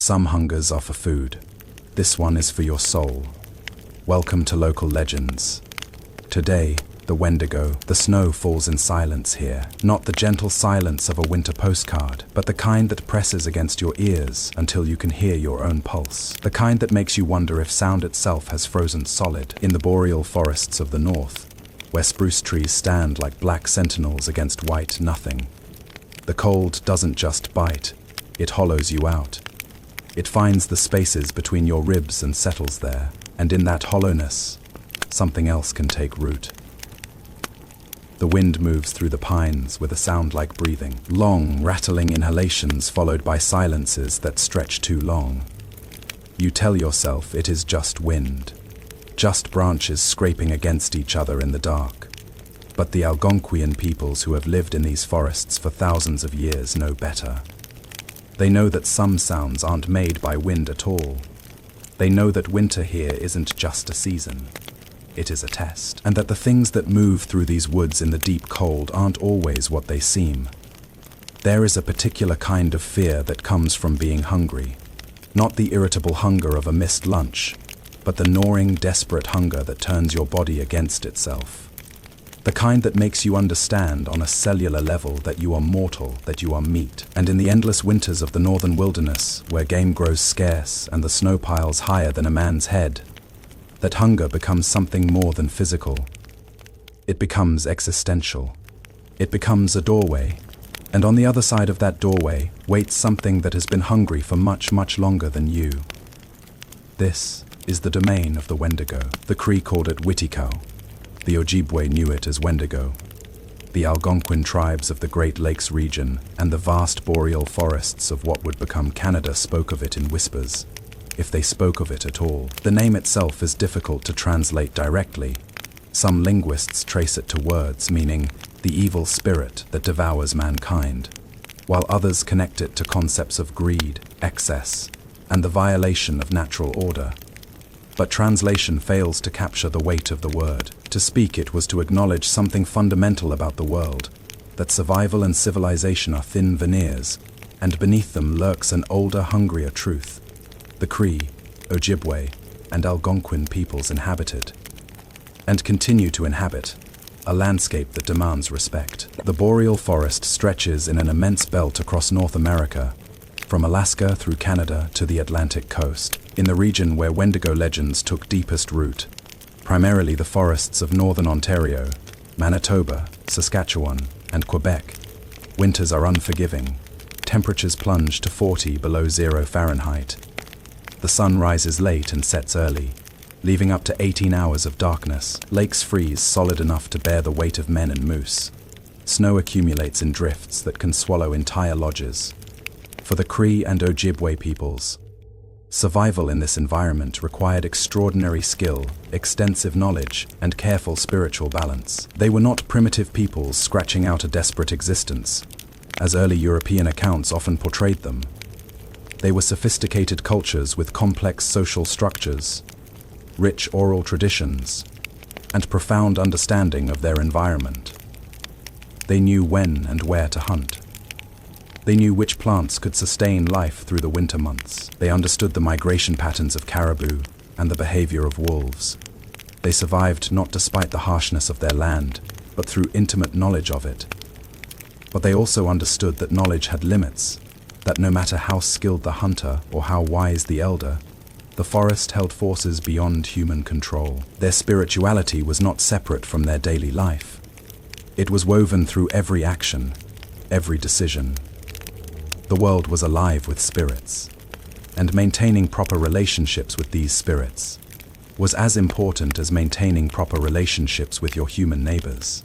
Some hungers are for food. This one is for your soul. Welcome to Local Legends. Today, the Wendigo. The snow falls in silence here. Not the gentle silence of a winter postcard, but the kind that presses against your ears until you can hear your own pulse. The kind that makes you wonder if sound itself has frozen solid. In the boreal forests of the north, where spruce trees stand like black sentinels against white nothing, the cold doesn't just bite, it hollows you out. It finds the spaces between your ribs and settles there, and in that hollowness, something else can take root. The wind moves through the pines with a sound like breathing, long, rattling inhalations followed by silences that stretch too long. You tell yourself it is just wind, just branches scraping against each other in the dark. But the Algonquian peoples who have lived in these forests for thousands of years know better. They know that some sounds aren't made by wind at all. They know that winter here isn't just a season. It is a test. And that the things that move through these woods in the deep cold aren't always what they seem. There is a particular kind of fear that comes from being hungry. Not the irritable hunger of a missed lunch, but the gnawing, desperate hunger that turns your body against itself. The kind that makes you understand on a cellular level that you are mortal, that you are meat. And in the endless winters of the northern wilderness, where game grows scarce and the snow piles higher than a man's head, that hunger becomes something more than physical. It becomes existential. It becomes a doorway. And on the other side of that doorway waits something that has been hungry for much, much longer than you. This is the domain of the Wendigo. The Cree called it Wittikau. The Ojibwe knew it as Wendigo. The Algonquian tribes of the Great Lakes region and the vast boreal forests of what would become Canada spoke of it in whispers, if they spoke of it at all. The name itself is difficult to translate directly. Some linguists trace it to words meaning the evil spirit that devours mankind, while others connect it to concepts of greed, excess, and the violation of natural order. But translation fails to capture the weight of the word. To speak it was to acknowledge something fundamental about the world, that survival and civilization are thin veneers, and beneath them lurks an older, hungrier truth. The Cree, Ojibwe, and Algonquin peoples inhabited, and continue to inhabit, a landscape that demands respect. The boreal forest stretches in an immense belt across North America, from Alaska through Canada to the Atlantic coast, in the region where Wendigo legends took deepest root, primarily the forests of northern Ontario, Manitoba, Saskatchewan, and Quebec. Winters are unforgiving. Temperatures plunge to 40 below 0 Fahrenheit. The sun rises late and sets early, leaving up to 18 hours of darkness. Lakes freeze solid enough to bear the weight of men and moose. Snow accumulates in drifts that can swallow entire lodges. For the Cree and Ojibwe peoples, survival in this environment required extraordinary skill, extensive knowledge, and careful spiritual balance. They were not primitive peoples scratching out a desperate existence, as early European accounts often portrayed them. They were sophisticated cultures with complex social structures, rich oral traditions, and profound understanding of their environment. They knew when and where to hunt. They knew which plants could sustain life through the winter months. They understood the migration patterns of caribou and the behavior of wolves. They survived not despite the harshness of their land, but through intimate knowledge of it. But they also understood that knowledge had limits, that no matter how skilled the hunter or how wise the elder, the forest held forces beyond human control. Their spirituality was not separate from their daily life. It was woven through every action, every decision. The world was alive with spirits, and maintaining proper relationships with these spirits was as important as maintaining proper relationships with your human neighbors.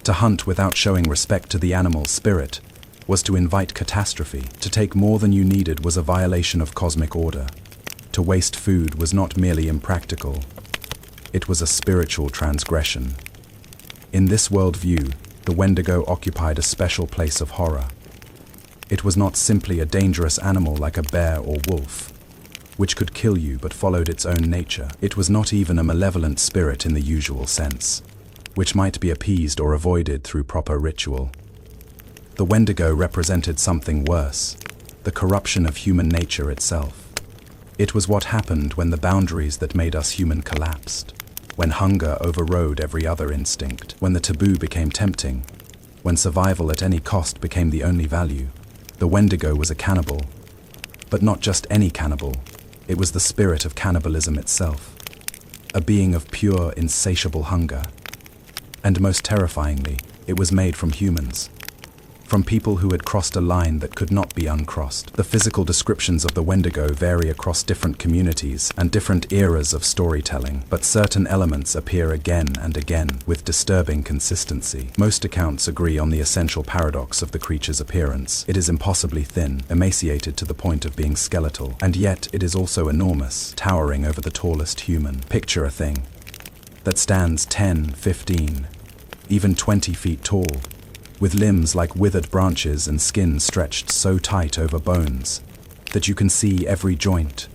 To hunt without showing respect to the animal's spirit was to invite catastrophe. To take more than you needed was a violation of cosmic order. To waste food was not merely impractical, it was a spiritual transgression. In this worldview, the Wendigo occupied a special place of horror. It was not simply a dangerous animal like a bear or wolf, which could kill you but followed its own nature. It was not even a malevolent spirit in the usual sense, which might be appeased or avoided through proper ritual. The Wendigo represented something worse, the corruption of human nature itself. It was what happened when the boundaries that made us human collapsed, when hunger overrode every other instinct, when the taboo became tempting, when survival at any cost became the only value. The Wendigo was a cannibal, but not just any cannibal. It was the spirit of cannibalism itself, a being of pure, insatiable hunger. And most terrifyingly, it was made from humans, from people who had crossed a line that could not be uncrossed. The physical descriptions of the Wendigo vary across different communities and different eras of storytelling, but certain elements appear again and again with disturbing consistency. Most accounts agree on the essential paradox of the creature's appearance. It is impossibly thin, emaciated to the point of being skeletal, and yet it is also enormous, towering over the tallest human. Picture a thing that stands 10, 15, even 20 feet tall, with limbs like withered branches and skin stretched so tight over bones that you can see every joint,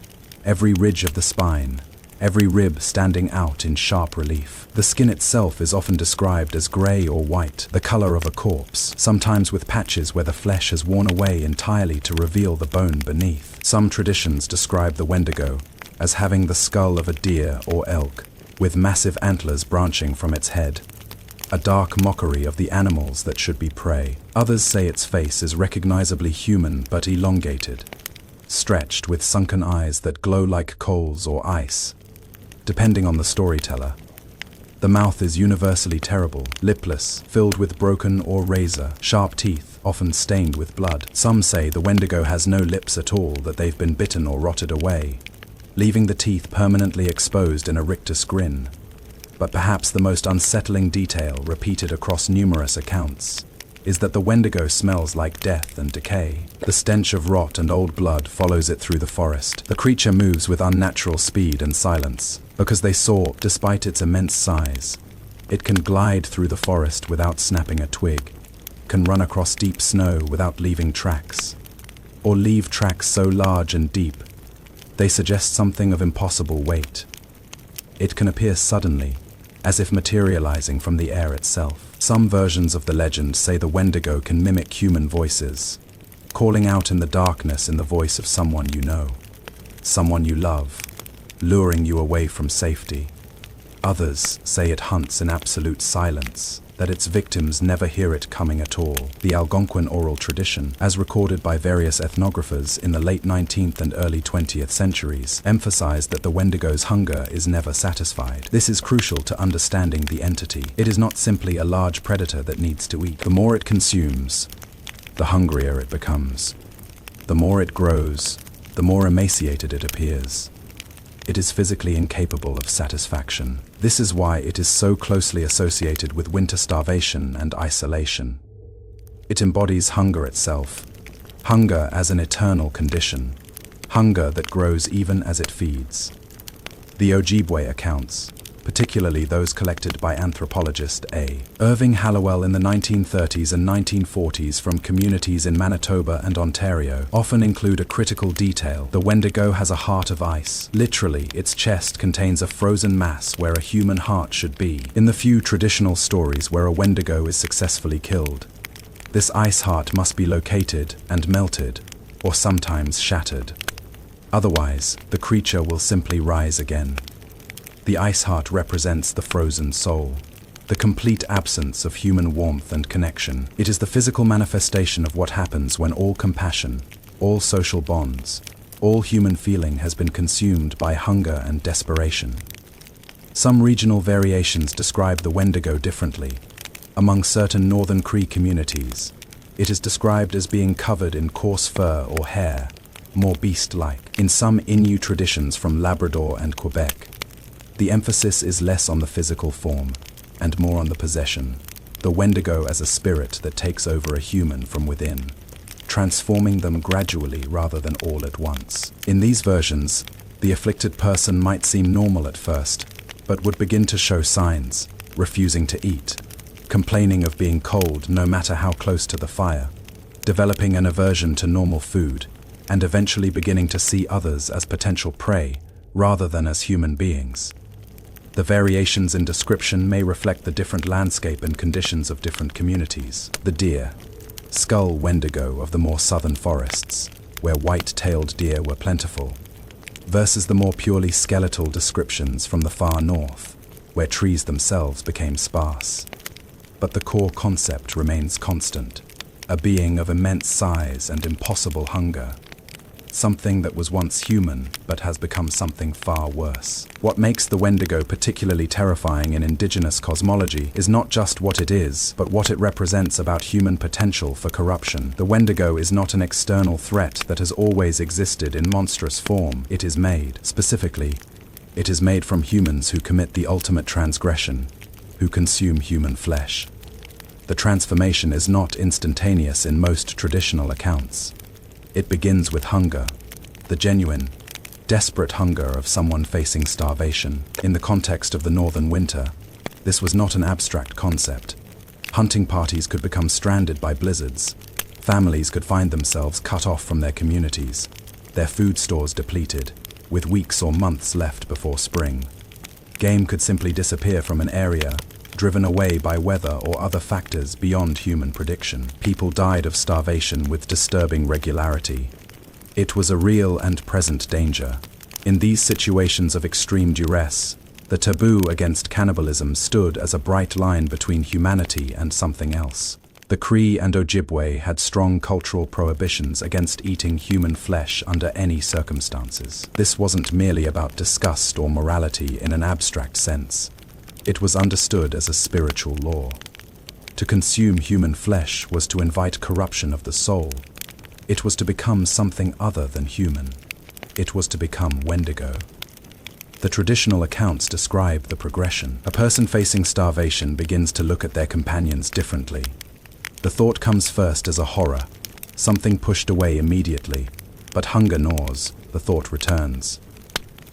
every ridge of the spine, every rib standing out in sharp relief. The skin itself is often described as grey or white, the colour of a corpse, sometimes with patches where the flesh has worn away entirely to reveal the bone beneath. Some traditions describe the Wendigo as having the skull of a deer or elk, with massive antlers branching from its head, a dark mockery of the animals that should be prey. Others say its face is recognizably human but elongated, stretched with sunken eyes that glow like coals or ice. Depending on the storyteller, the mouth is universally terrible, lipless, filled with broken or razor-sharp teeth, often stained with blood. Some say the Wendigo has no lips at all, that they've been bitten or rotted away, leaving the teeth permanently exposed in a rictus grin. But perhaps the most unsettling detail, repeated across numerous accounts, is that the Wendigo smells like death and decay. The stench of rot and old blood follows it through the forest. The creature moves with unnatural speed and silence, because they soar despite its immense size. It can glide through the forest without snapping a twig, can run across deep snow without leaving tracks, or leave tracks so large and deep they suggest something of impossible weight. It can appear suddenly, as if materializing from the air itself. Some versions of the legend say the Wendigo can mimic human voices, calling out in the darkness in the voice of someone you know, someone you love, luring you away from safety. Others say it hunts in absolute silence, that its victims never hear it coming at all. The Algonquian oral tradition, as recorded by various ethnographers in the late 19th and early 20th centuries, emphasized that the Wendigo's hunger is never satisfied. This is crucial to understanding the entity. It is not simply a large predator that needs to eat. The more it consumes, the hungrier it becomes. The more it grows, the more emaciated it appears. It is physically incapable of satisfaction. This is why it is so closely associated with winter starvation and isolation. It embodies hunger itself, hunger as an eternal condition, hunger that grows even as it feeds. The Ojibwe accounts, particularly those collected by anthropologist A. Irving Hallowell in the 1930s and 1940s from communities in Manitoba and Ontario, often include a critical detail. The Wendigo has a heart of ice. Literally, its chest contains a frozen mass where a human heart should be. In the few traditional stories where a Wendigo is successfully killed, this ice heart must be located and melted, or sometimes shattered. Otherwise, the creature will simply rise again. The ice heart represents the frozen soul, the complete absence of human warmth and connection. It is the physical manifestation of what happens when all compassion, all social bonds, all human feeling has been consumed by hunger and desperation. Some regional variations describe the Wendigo differently. Among certain northern Cree communities, it is described as being covered in coarse fur or hair, more beast-like. In some Innu traditions from Labrador and Quebec, the emphasis is less on the physical form and more on the possession. The Wendigo as a spirit that takes over a human from within, transforming them gradually rather than all at once. In these versions, the afflicted person might seem normal at first, but would begin to show signs, refusing to eat, complaining of being cold no matter how close to the fire, developing an aversion to normal food, and eventually beginning to see others as potential prey rather than as human beings. The variations in description may reflect the different landscape and conditions of different communities. The deer, skull Wendigo of the more southern forests, where white-tailed deer were plentiful, versus the more purely skeletal descriptions from the far north, where trees themselves became sparse. But the core concept remains constant, a being of immense size and impossible hunger. Something that was once human, but has become something far worse. What makes the Wendigo particularly terrifying in indigenous cosmology is not just what it is, but what it represents about human potential for corruption. The Wendigo is not an external threat that has always existed in monstrous form. It is made. Specifically, it is made from humans who commit the ultimate transgression, who consume human flesh. The transformation is not instantaneous in most traditional accounts. It begins with hunger, the genuine, desperate hunger of someone facing starvation. In the context of the northern winter, this was not an abstract concept. Hunting parties could become stranded by blizzards. Families could find themselves cut off from their communities, their food stores depleted, with weeks or months left before spring. Game could simply disappear from an area, driven away by weather or other factors beyond human prediction. People died of starvation with disturbing regularity. It was a real and present danger. In these situations of extreme duress, the taboo against cannibalism stood as a bright line between humanity and something else. The Cree and Ojibwe had strong cultural prohibitions against eating human flesh under any circumstances. This wasn't merely about disgust or morality in an abstract sense. It was understood as a spiritual law. To consume human flesh was to invite corruption of the soul. It was to become something other than human. It was to become Wendigo. The traditional accounts describe the progression. A person facing starvation begins to look at their companions differently. The thought comes first as a horror, something pushed away immediately, but hunger gnaws, the thought returns.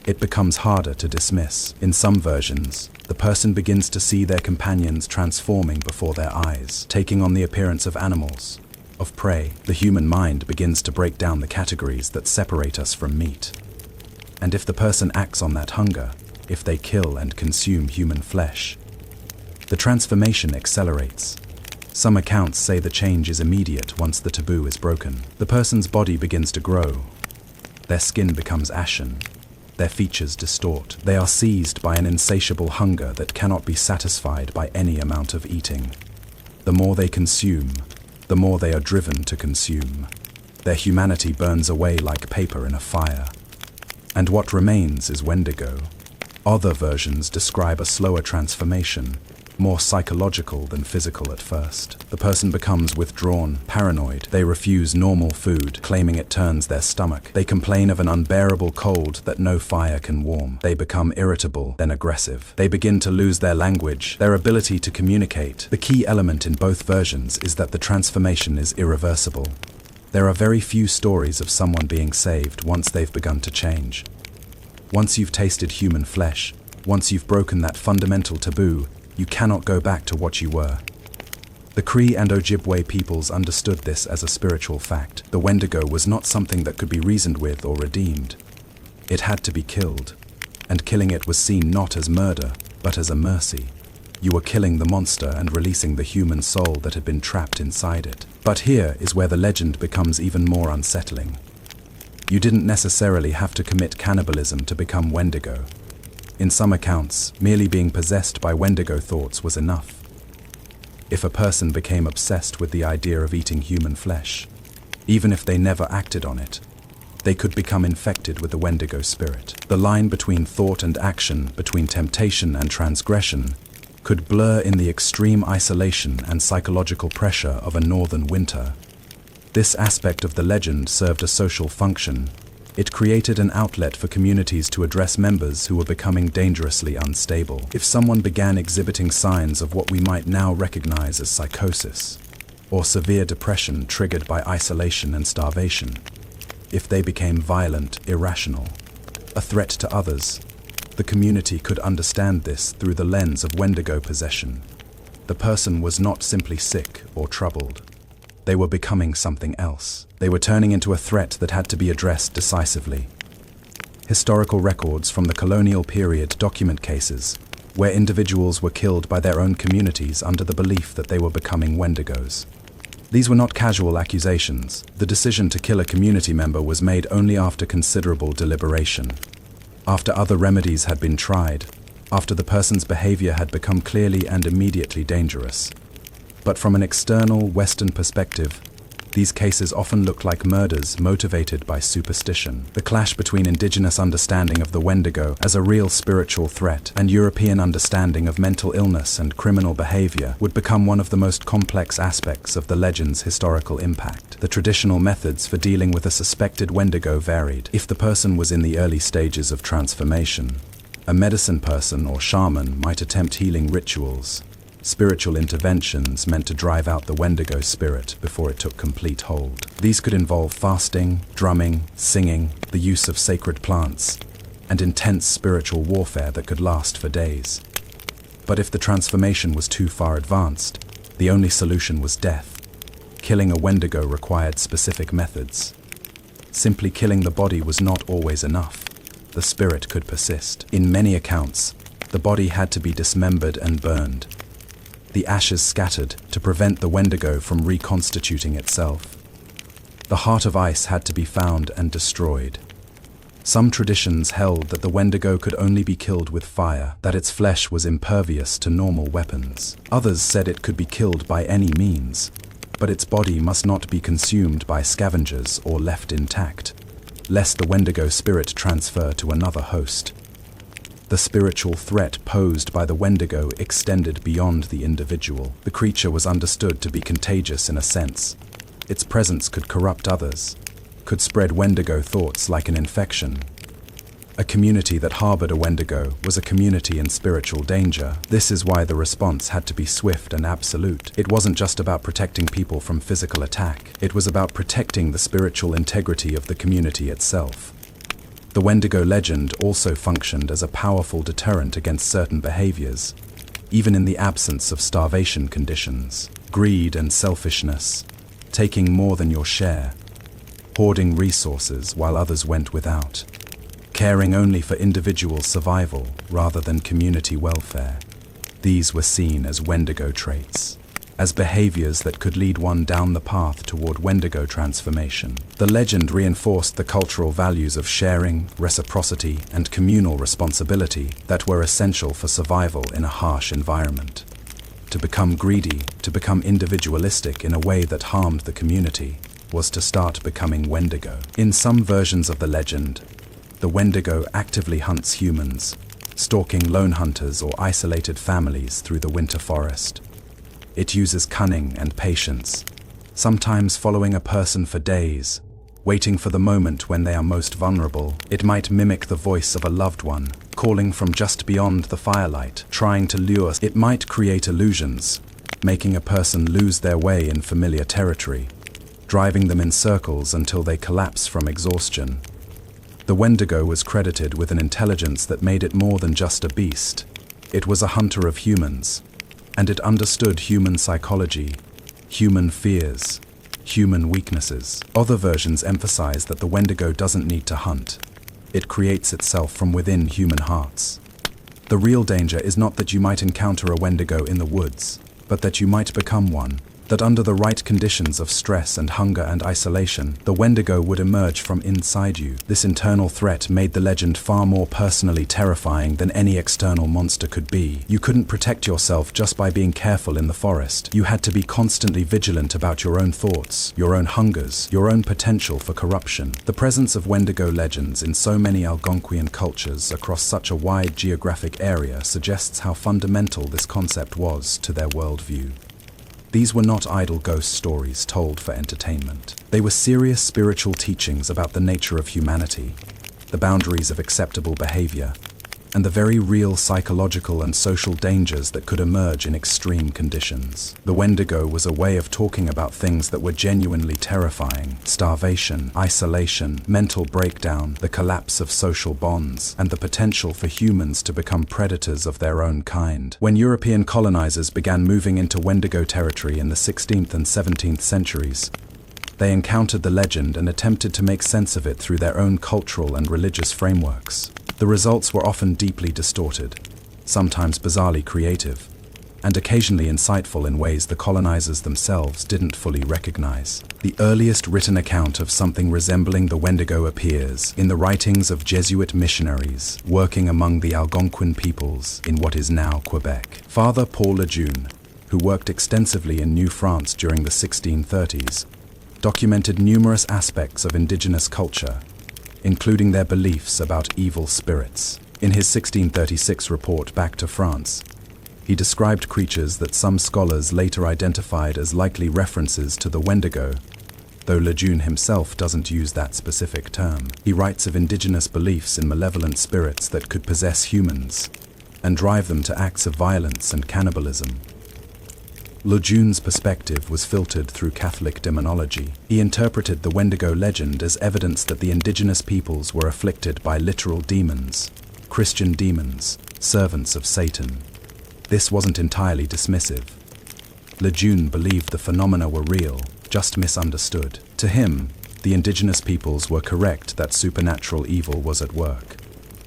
It becomes harder to dismiss. In some versions, the person begins to see their companions transforming before their eyes, taking on the appearance of animals, of prey. The human mind begins to break down the categories that separate us from meat. And if the person acts on that hunger, if they kill and consume human flesh, the transformation accelerates. Some accounts say the change is immediate once the taboo is broken. The person's body begins to grow. Their skin becomes ashen. Their features distort. They are seized by an insatiable hunger that cannot be satisfied by any amount of eating. The more they consume, the more they are driven to consume. Their humanity burns away like paper in a fire. And what remains is Wendigo. Other versions describe a slower transformation, more psychological than physical at first. The person becomes withdrawn, paranoid. They refuse normal food, claiming it turns their stomach. They complain of an unbearable cold that no fire can warm. They become irritable, then aggressive. They begin to lose their language, their ability to communicate. The key element in both versions is that the transformation is irreversible. There are very few stories of someone being saved once they've begun to change. Once you've tasted human flesh, once you've broken that fundamental taboo, you cannot go back to what you were. The Cree and Ojibwe peoples understood this as a spiritual fact. The Wendigo was not something that could be reasoned with or redeemed. It had to be killed, and killing it was seen not as murder, but as a mercy. You were killing the monster and releasing the human soul that had been trapped inside it. But here is where the legend becomes even more unsettling. You didn't necessarily have to commit cannibalism to become Wendigo. In some accounts, merely being possessed by Wendigo thoughts was enough. If a person became obsessed with the idea of eating human flesh, even if they never acted on it, they could become infected with the Wendigo spirit. The line between thought and action, between temptation and transgression, could blur in the extreme isolation and psychological pressure of a northern winter. This aspect of the legend served a social function. It created an outlet for communities to address members who were becoming dangerously unstable. If someone began exhibiting signs of what we might now recognize as psychosis, or severe depression triggered by isolation and starvation, if they became violent, irrational, a threat to others, the community could understand this through the lens of Wendigo possession. The person was not simply sick or troubled. They were becoming something else. They were turning into a threat that had to be addressed decisively. Historical records from the colonial period document cases where individuals were killed by their own communities under the belief that they were becoming Wendigos. These were not casual accusations. The decision to kill a community member was made only after considerable deliberation, after other remedies had been tried, after the person's behavior had become clearly and immediately dangerous. But from an external Western perspective, these cases often look like murders motivated by superstition. The clash between indigenous understanding of the Wendigo as a real spiritual threat and European understanding of mental illness and criminal behavior would become one of the most complex aspects of the legend's historical impact. The traditional methods for dealing with a suspected Wendigo varied. If the person was in the early stages of transformation, a medicine person or shaman might attempt healing rituals, spiritual interventions meant to drive out the Wendigo spirit before it took complete hold. These could involve fasting, drumming, singing, the use of sacred plants, and intense spiritual warfare that could last for days. But if the transformation was too far advanced, the only solution was death. Killing a Wendigo required specific methods. Simply killing the body was not always enough. The spirit could persist. In many accounts, the body had to be dismembered and burned, the ashes scattered to prevent the Wendigo from reconstituting itself. The heart of ice had to be found and destroyed. Some traditions held that the Wendigo could only be killed with fire, that its flesh was impervious to normal weapons. Others said it could be killed by any means, but its body must not be consumed by scavengers or left intact, lest the Wendigo spirit transfer to another host. The spiritual threat posed by the Wendigo extended beyond the individual. The creature was understood to be contagious in a sense. Its presence could corrupt others, could spread Wendigo thoughts like an infection. A community that harbored a Wendigo was a community in spiritual danger. This is why the response had to be swift and absolute. It wasn't just about protecting people from physical attack. It was about protecting the spiritual integrity of the community itself. The Wendigo legend also functioned as a powerful deterrent against certain behaviors, even in the absence of starvation conditions. Greed and selfishness, taking more than your share, hoarding resources while others went without, caring only for individual survival rather than community welfare. These were seen as Wendigo traits, as behaviors that could lead one down the path toward Wendigo transformation. The legend reinforced the cultural values of sharing, reciprocity, and communal responsibility that were essential for survival in a harsh environment. To become greedy, to become individualistic in a way that harmed the community, was to start becoming Wendigo. In some versions of the legend, the Wendigo actively hunts humans, stalking lone hunters or isolated families through the winter forest. It uses cunning and patience, sometimes following a person for days, waiting for the moment when they are most vulnerable. It might mimic the voice of a loved one, calling from just beyond the firelight, trying to lure. It might create illusions, making a person lose their way in familiar territory, driving them in circles until they collapse from exhaustion. The Wendigo was credited with an intelligence that made it more than just a beast. It was a hunter of humans, and it understood human psychology, human fears, human weaknesses. Other versions emphasize that the Wendigo doesn't need to hunt. It creates itself from within human hearts. The real danger is not that you might encounter a Wendigo in the woods, but that you might become one. That under the right conditions of stress and hunger and isolation, the Wendigo would emerge from inside you. This internal threat made the legend far more personally terrifying than any external monster could be. You couldn't protect yourself just by being careful in the forest. You had to be constantly vigilant about your own thoughts, your own hungers, your own potential for corruption. The presence of Wendigo legends in so many Algonquian cultures across such a wide geographic area suggests how fundamental this concept was to their worldview. These were not idle ghost stories told for entertainment. They were serious spiritual teachings about the nature of humanity, the boundaries of acceptable behavior, and the very real psychological and social dangers that could emerge in extreme conditions. The Wendigo was a way of talking about things that were genuinely terrifying: starvation, isolation, mental breakdown, the collapse of social bonds, and the potential for humans to become predators of their own kind. When European colonizers began moving into Wendigo territory in the 16th and 17th centuries, they encountered the legend and attempted to make sense of it through their own cultural and religious frameworks. The results were often deeply distorted, sometimes bizarrely creative, and occasionally insightful in ways the colonizers themselves didn't fully recognize. The earliest written account of something resembling the Wendigo appears in the writings of Jesuit missionaries working among the Algonquian peoples in what is now Quebec. Father Paul Lejeune, who worked extensively in New France during the 1630s, documented numerous aspects of indigenous culture, including their beliefs about evil spirits. In his 1636 report back to France, he described creatures that some scholars later identified as likely references to the Wendigo, though Lejeune himself doesn't use that specific term. He writes of indigenous beliefs in malevolent spirits that could possess humans and drive them to acts of violence and cannibalism. Lejeune's perspective was filtered through Catholic demonology. He interpreted the Wendigo legend as evidence that the indigenous peoples were afflicted by literal demons, Christian demons, servants of Satan. This wasn't entirely dismissive. Lejeune believed the phenomena were real, just misunderstood. To him, the indigenous peoples were correct that supernatural evil was at work,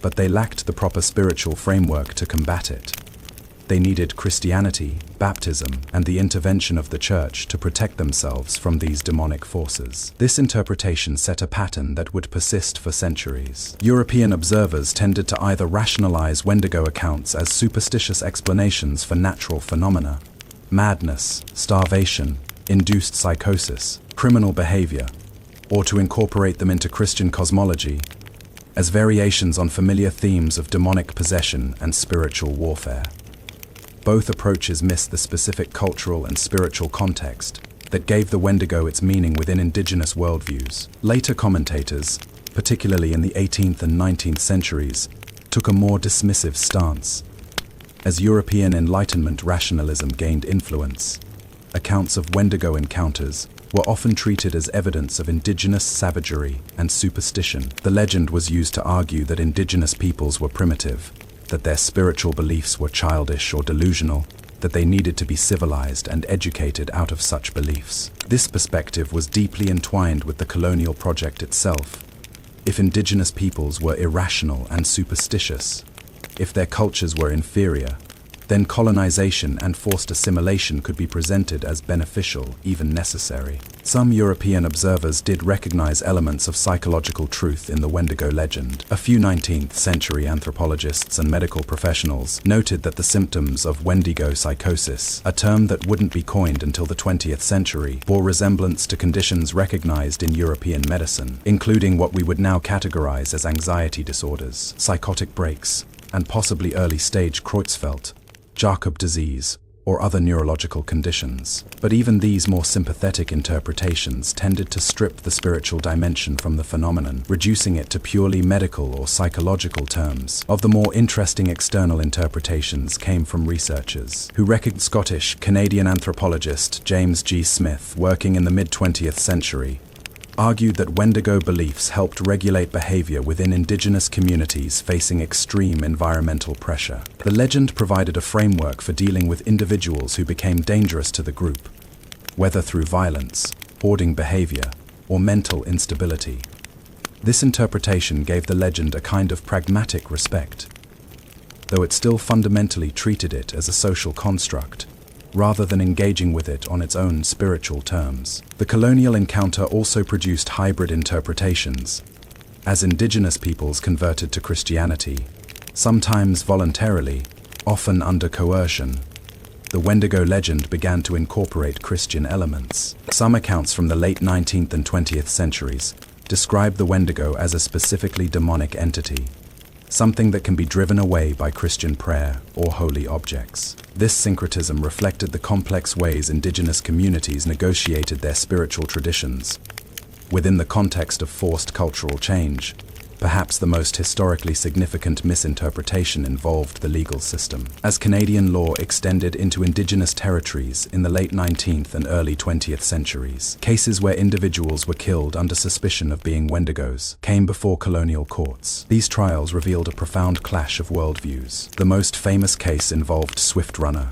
but they lacked the proper spiritual framework to combat it. They needed Christianity, baptism, and the intervention of the church to protect themselves from these demonic forces. This interpretation set a pattern that would persist for centuries. European observers tended to either rationalize Wendigo accounts as superstitious explanations for natural phenomena, madness, starvation, induced psychosis, criminal behavior, or to incorporate them into Christian cosmology as variations on familiar themes of demonic possession and spiritual warfare. Both approaches miss the specific cultural and spiritual context that gave the Wendigo its meaning within indigenous worldviews. Later commentators, particularly in the 18th and 19th centuries, took a more dismissive stance. As European Enlightenment rationalism gained influence, accounts of Wendigo encounters were often treated as evidence of indigenous savagery and superstition. The legend was used to argue that indigenous peoples were primitive, that their spiritual beliefs were childish or delusional, that they needed to be civilized and educated out of such beliefs. This perspective was deeply entwined with the colonial project itself. If indigenous peoples were irrational and superstitious, if their cultures were inferior, then colonization and forced assimilation could be presented as beneficial, even necessary. Some European observers did recognize elements of psychological truth in the Wendigo legend. A few 19th century anthropologists and medical professionals noted that the symptoms of Wendigo psychosis, a term that wouldn't be coined until the 20th century, bore resemblance to conditions recognized in European medicine, including what we would now categorize as anxiety disorders, psychotic breaks, and possibly early-stage Creutzfeldt, Jakob disease, or other neurological conditions. But even these more sympathetic interpretations tended to strip the spiritual dimension from the phenomenon, reducing it to purely medical or psychological terms. Of the more interesting external interpretations came from researchers who reckoned Scottish-Canadian anthropologist James G. Smith, working in the mid-20th century, argued that Wendigo beliefs helped regulate behavior within indigenous communities facing extreme environmental pressure. The legend provided a framework for dealing with individuals who became dangerous to the group, whether through violence, hoarding behavior, or mental instability. This interpretation gave the legend a kind of pragmatic respect, though it still fundamentally treated it as a social construct, rather than engaging with it on its own spiritual terms. The colonial encounter also produced hybrid interpretations. As indigenous peoples converted to Christianity, sometimes voluntarily, often under coercion, the Wendigo legend began to incorporate Christian elements. Some accounts from the late 19th and 20th centuries describe the Wendigo as a specifically demonic entity, something that can be driven away by Christian prayer or holy objects. This syncretism reflected the complex ways indigenous communities negotiated their spiritual traditions. Within the context of forced cultural change, perhaps the most historically significant misinterpretation involved the legal system. As Canadian law extended into indigenous territories in the late 19th and early 20th centuries, cases where individuals were killed under suspicion of being Wendigos came before colonial courts. These trials revealed a profound clash of worldviews. The most famous case involved Swift Runner,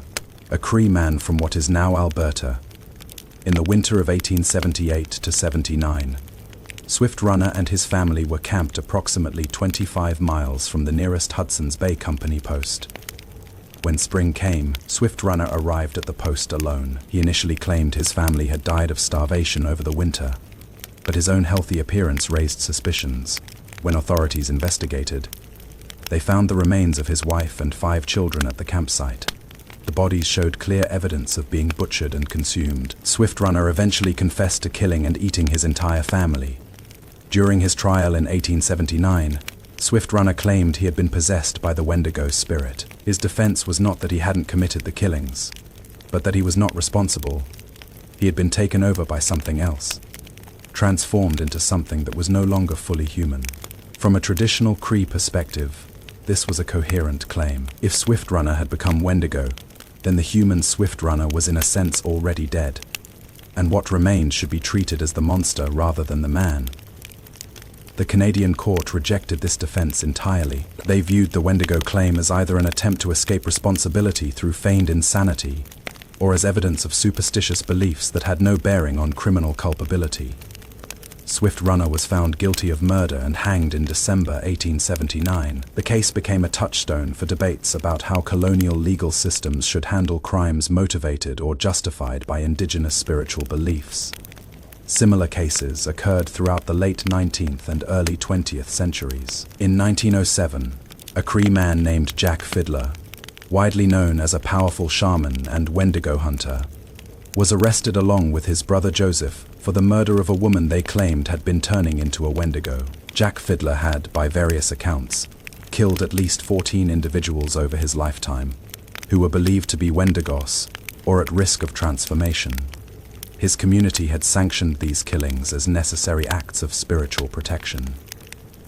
a Cree man from what is now Alberta. In the winter of 1878 to 79, Swift Runner and his family were camped approximately 25 miles from the nearest Hudson's Bay Company post. When spring came, Swift Runner arrived at the post alone. He initially claimed his family had died of starvation over the winter, but his own healthy appearance raised suspicions. When authorities investigated, they found the remains of his wife and 5 children at the campsite. The bodies showed clear evidence of being butchered and consumed. Swift Runner eventually confessed to killing and eating his entire family. During his trial in 1879, Swift Runner claimed he had been possessed by the Wendigo spirit. His defense was not that he hadn't committed the killings, but that he was not responsible. He had been taken over by something else, transformed into something that was no longer fully human. From a traditional Cree perspective, this was a coherent claim. If Swift Runner had become Wendigo, then the human Swift Runner was in a sense already dead, and what remained should be treated as the monster rather than the man. The Canadian court rejected this defense entirely. They viewed the Wendigo claim as either an attempt to escape responsibility through feigned insanity, or as evidence of superstitious beliefs that had no bearing on criminal culpability. Swift Runner was found guilty of murder and hanged in December 1879. The case became a touchstone for debates about how colonial legal systems should handle crimes motivated or justified by indigenous spiritual beliefs. Similar cases occurred throughout the late 19th and early 20th centuries. In 1907, a Cree man named Jack Fiddler, widely known as a powerful shaman and Wendigo hunter, was arrested along with his brother Joseph for the murder of a woman they claimed had been turning into a Wendigo. Jack Fiddler had, by various accounts, killed at least 14 individuals over his lifetime, who were believed to be Wendigos or at risk of transformation. His community had sanctioned these killings as necessary acts of spiritual protection.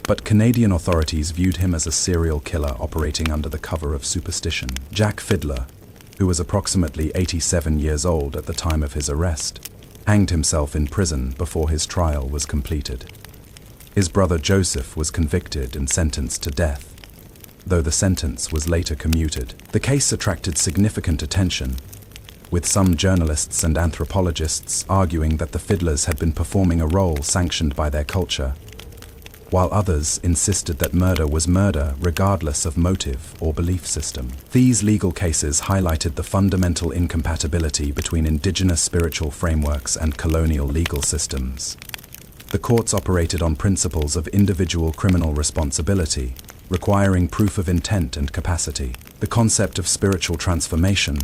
But Canadian authorities viewed him as a serial killer operating under the cover of superstition. Jack Fiddler, who was approximately 87 years old at the time of his arrest, hanged himself in prison before his trial was completed. His brother Joseph was convicted and sentenced to death, though the sentence was later commuted. The case attracted significant attention, with some journalists and anthropologists arguing that the Fiddlers had been performing a role sanctioned by their culture, while others insisted that murder was murder regardless of motive or belief system. These legal cases highlighted the fundamental incompatibility between indigenous spiritual frameworks and colonial legal systems. The courts operated on principles of individual criminal responsibility, requiring proof of intent and capacity. The concept of spiritual transformation,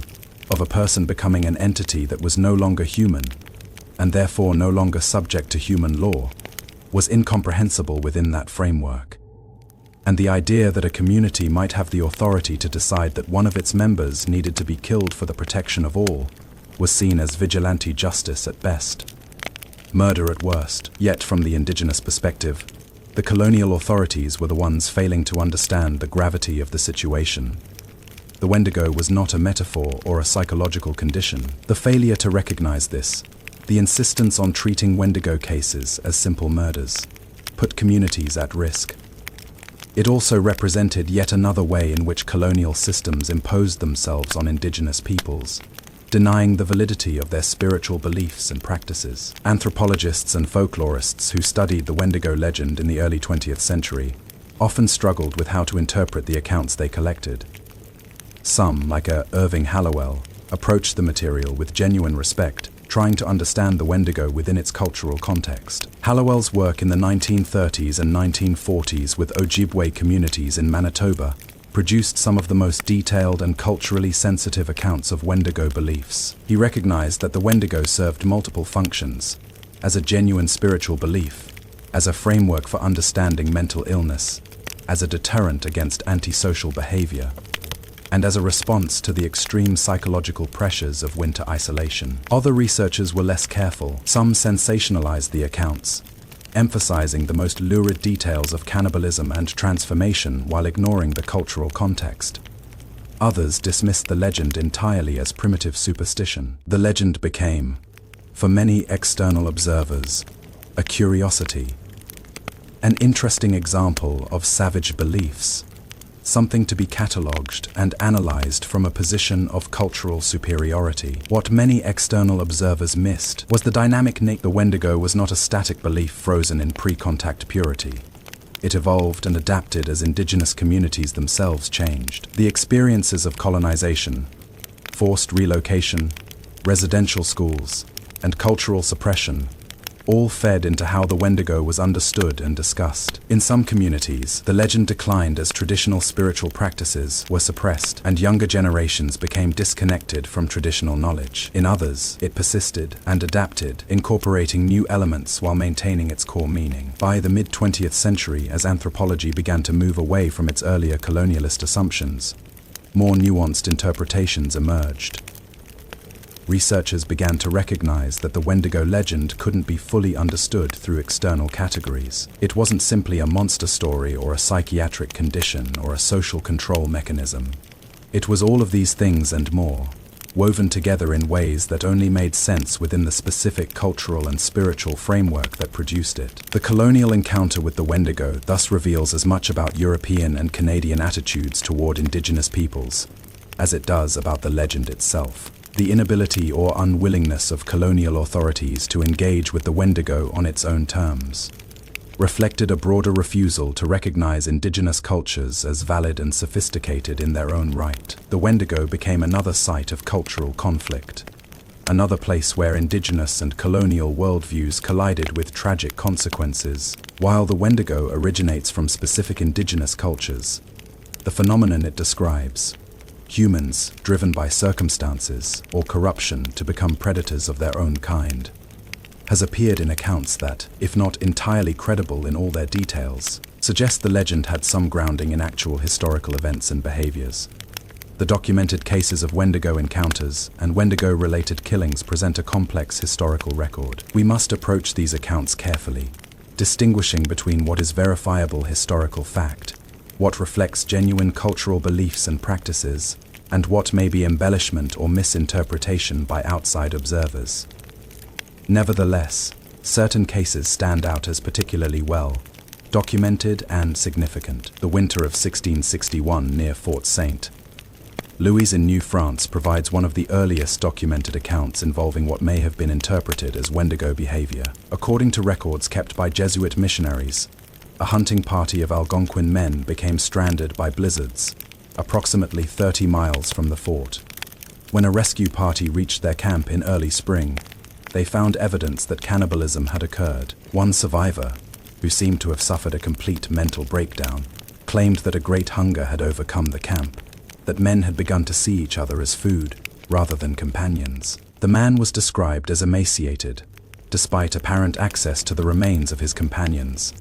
of a person becoming an entity that was no longer human, and therefore no longer subject to human law, was incomprehensible within that framework. And the idea that a community might have the authority to decide that one of its members needed to be killed for the protection of all was seen as vigilante justice at best, murder at worst. Yet from the indigenous perspective, the colonial authorities were the ones failing to understand the gravity of the situation. The Wendigo was not a metaphor or a psychological condition. The failure to recognize this, the insistence on treating Wendigo cases as simple murders, put communities at risk. It also represented yet another way in which colonial systems imposed themselves on indigenous peoples, denying the validity of their spiritual beliefs and practices. Anthropologists and folklorists who studied the Wendigo legend in the early 20th century often struggled with how to interpret the accounts they collected. Some, like Irving Hallowell, approached the material with genuine respect, trying to understand the Wendigo within its cultural context. Hallowell's work in the 1930s and 1940s with Ojibwe communities in Manitoba produced some of the most detailed and culturally sensitive accounts of Wendigo beliefs. He recognized that the Wendigo served multiple functions: as a genuine spiritual belief, as a framework for understanding mental illness, as a deterrent against antisocial behavior, and as a response to the extreme psychological pressures of winter isolation. Other researchers were less careful. Some sensationalized the accounts, emphasizing the most lurid details of cannibalism and transformation while ignoring the cultural context. Others dismissed the legend entirely as primitive superstition. The legend became, for many external observers, a curiosity, an interesting example of savage beliefs, something to be catalogued and analyzed from a position of cultural superiority. What many external observers missed was the dynamic nature. The Wendigo was not a static belief frozen in pre-contact purity. It evolved and adapted as indigenous communities themselves changed. The experiences of colonization, forced relocation, residential schools, and cultural suppression all fed into how the Wendigo was understood and discussed. In some communities, the legend declined as traditional spiritual practices were suppressed and younger generations became disconnected from traditional knowledge. In others, it persisted and adapted, incorporating new elements while maintaining its core meaning. By the mid-20th century, as anthropology began to move away from its earlier colonialist assumptions, more nuanced interpretations emerged. Researchers began to recognize that the Wendigo legend couldn't be fully understood through external categories. It wasn't simply a monster story or a psychiatric condition or a social control mechanism. It was all of these things and more, woven together in ways that only made sense within the specific cultural and spiritual framework that produced it. The colonial encounter with the Wendigo thus reveals as much about European and Canadian attitudes toward indigenous peoples as it does about the legend itself. The inability or unwillingness of colonial authorities to engage with the Wendigo on its own terms reflected a broader refusal to recognize indigenous cultures as valid and sophisticated in their own right. The Wendigo became another site of cultural conflict, another place where indigenous and colonial worldviews collided with tragic consequences. While the Wendigo originates from specific indigenous cultures, the phenomenon it describes, humans driven by circumstances or corruption to become predators of their own kind, has appeared in accounts that, if not entirely credible in all their details, suggest the legend had some grounding in actual historical events and behaviors. The documented cases of Wendigo encounters and Wendigo-related killings present a complex historical record. We must approach these accounts carefully, distinguishing between what is verifiable historical fact, what reflects genuine cultural beliefs and practices, and what may be embellishment or misinterpretation by outside observers. Nevertheless, certain cases stand out as particularly well documented and significant. The winter of 1661 near Fort St. Louis in New France provides one of the earliest documented accounts involving what may have been interpreted as Wendigo behavior. According to records kept by Jesuit missionaries, a hunting party of Algonquian men became stranded by blizzards, approximately 30 miles from the fort. When a rescue party reached their camp in early spring, they found evidence that cannibalism had occurred. One survivor, who seemed to have suffered a complete mental breakdown, claimed that a great hunger had overcome the camp, that men had begun to see each other as food rather than companions. The man was described as emaciated, despite apparent access to the remains of his companions,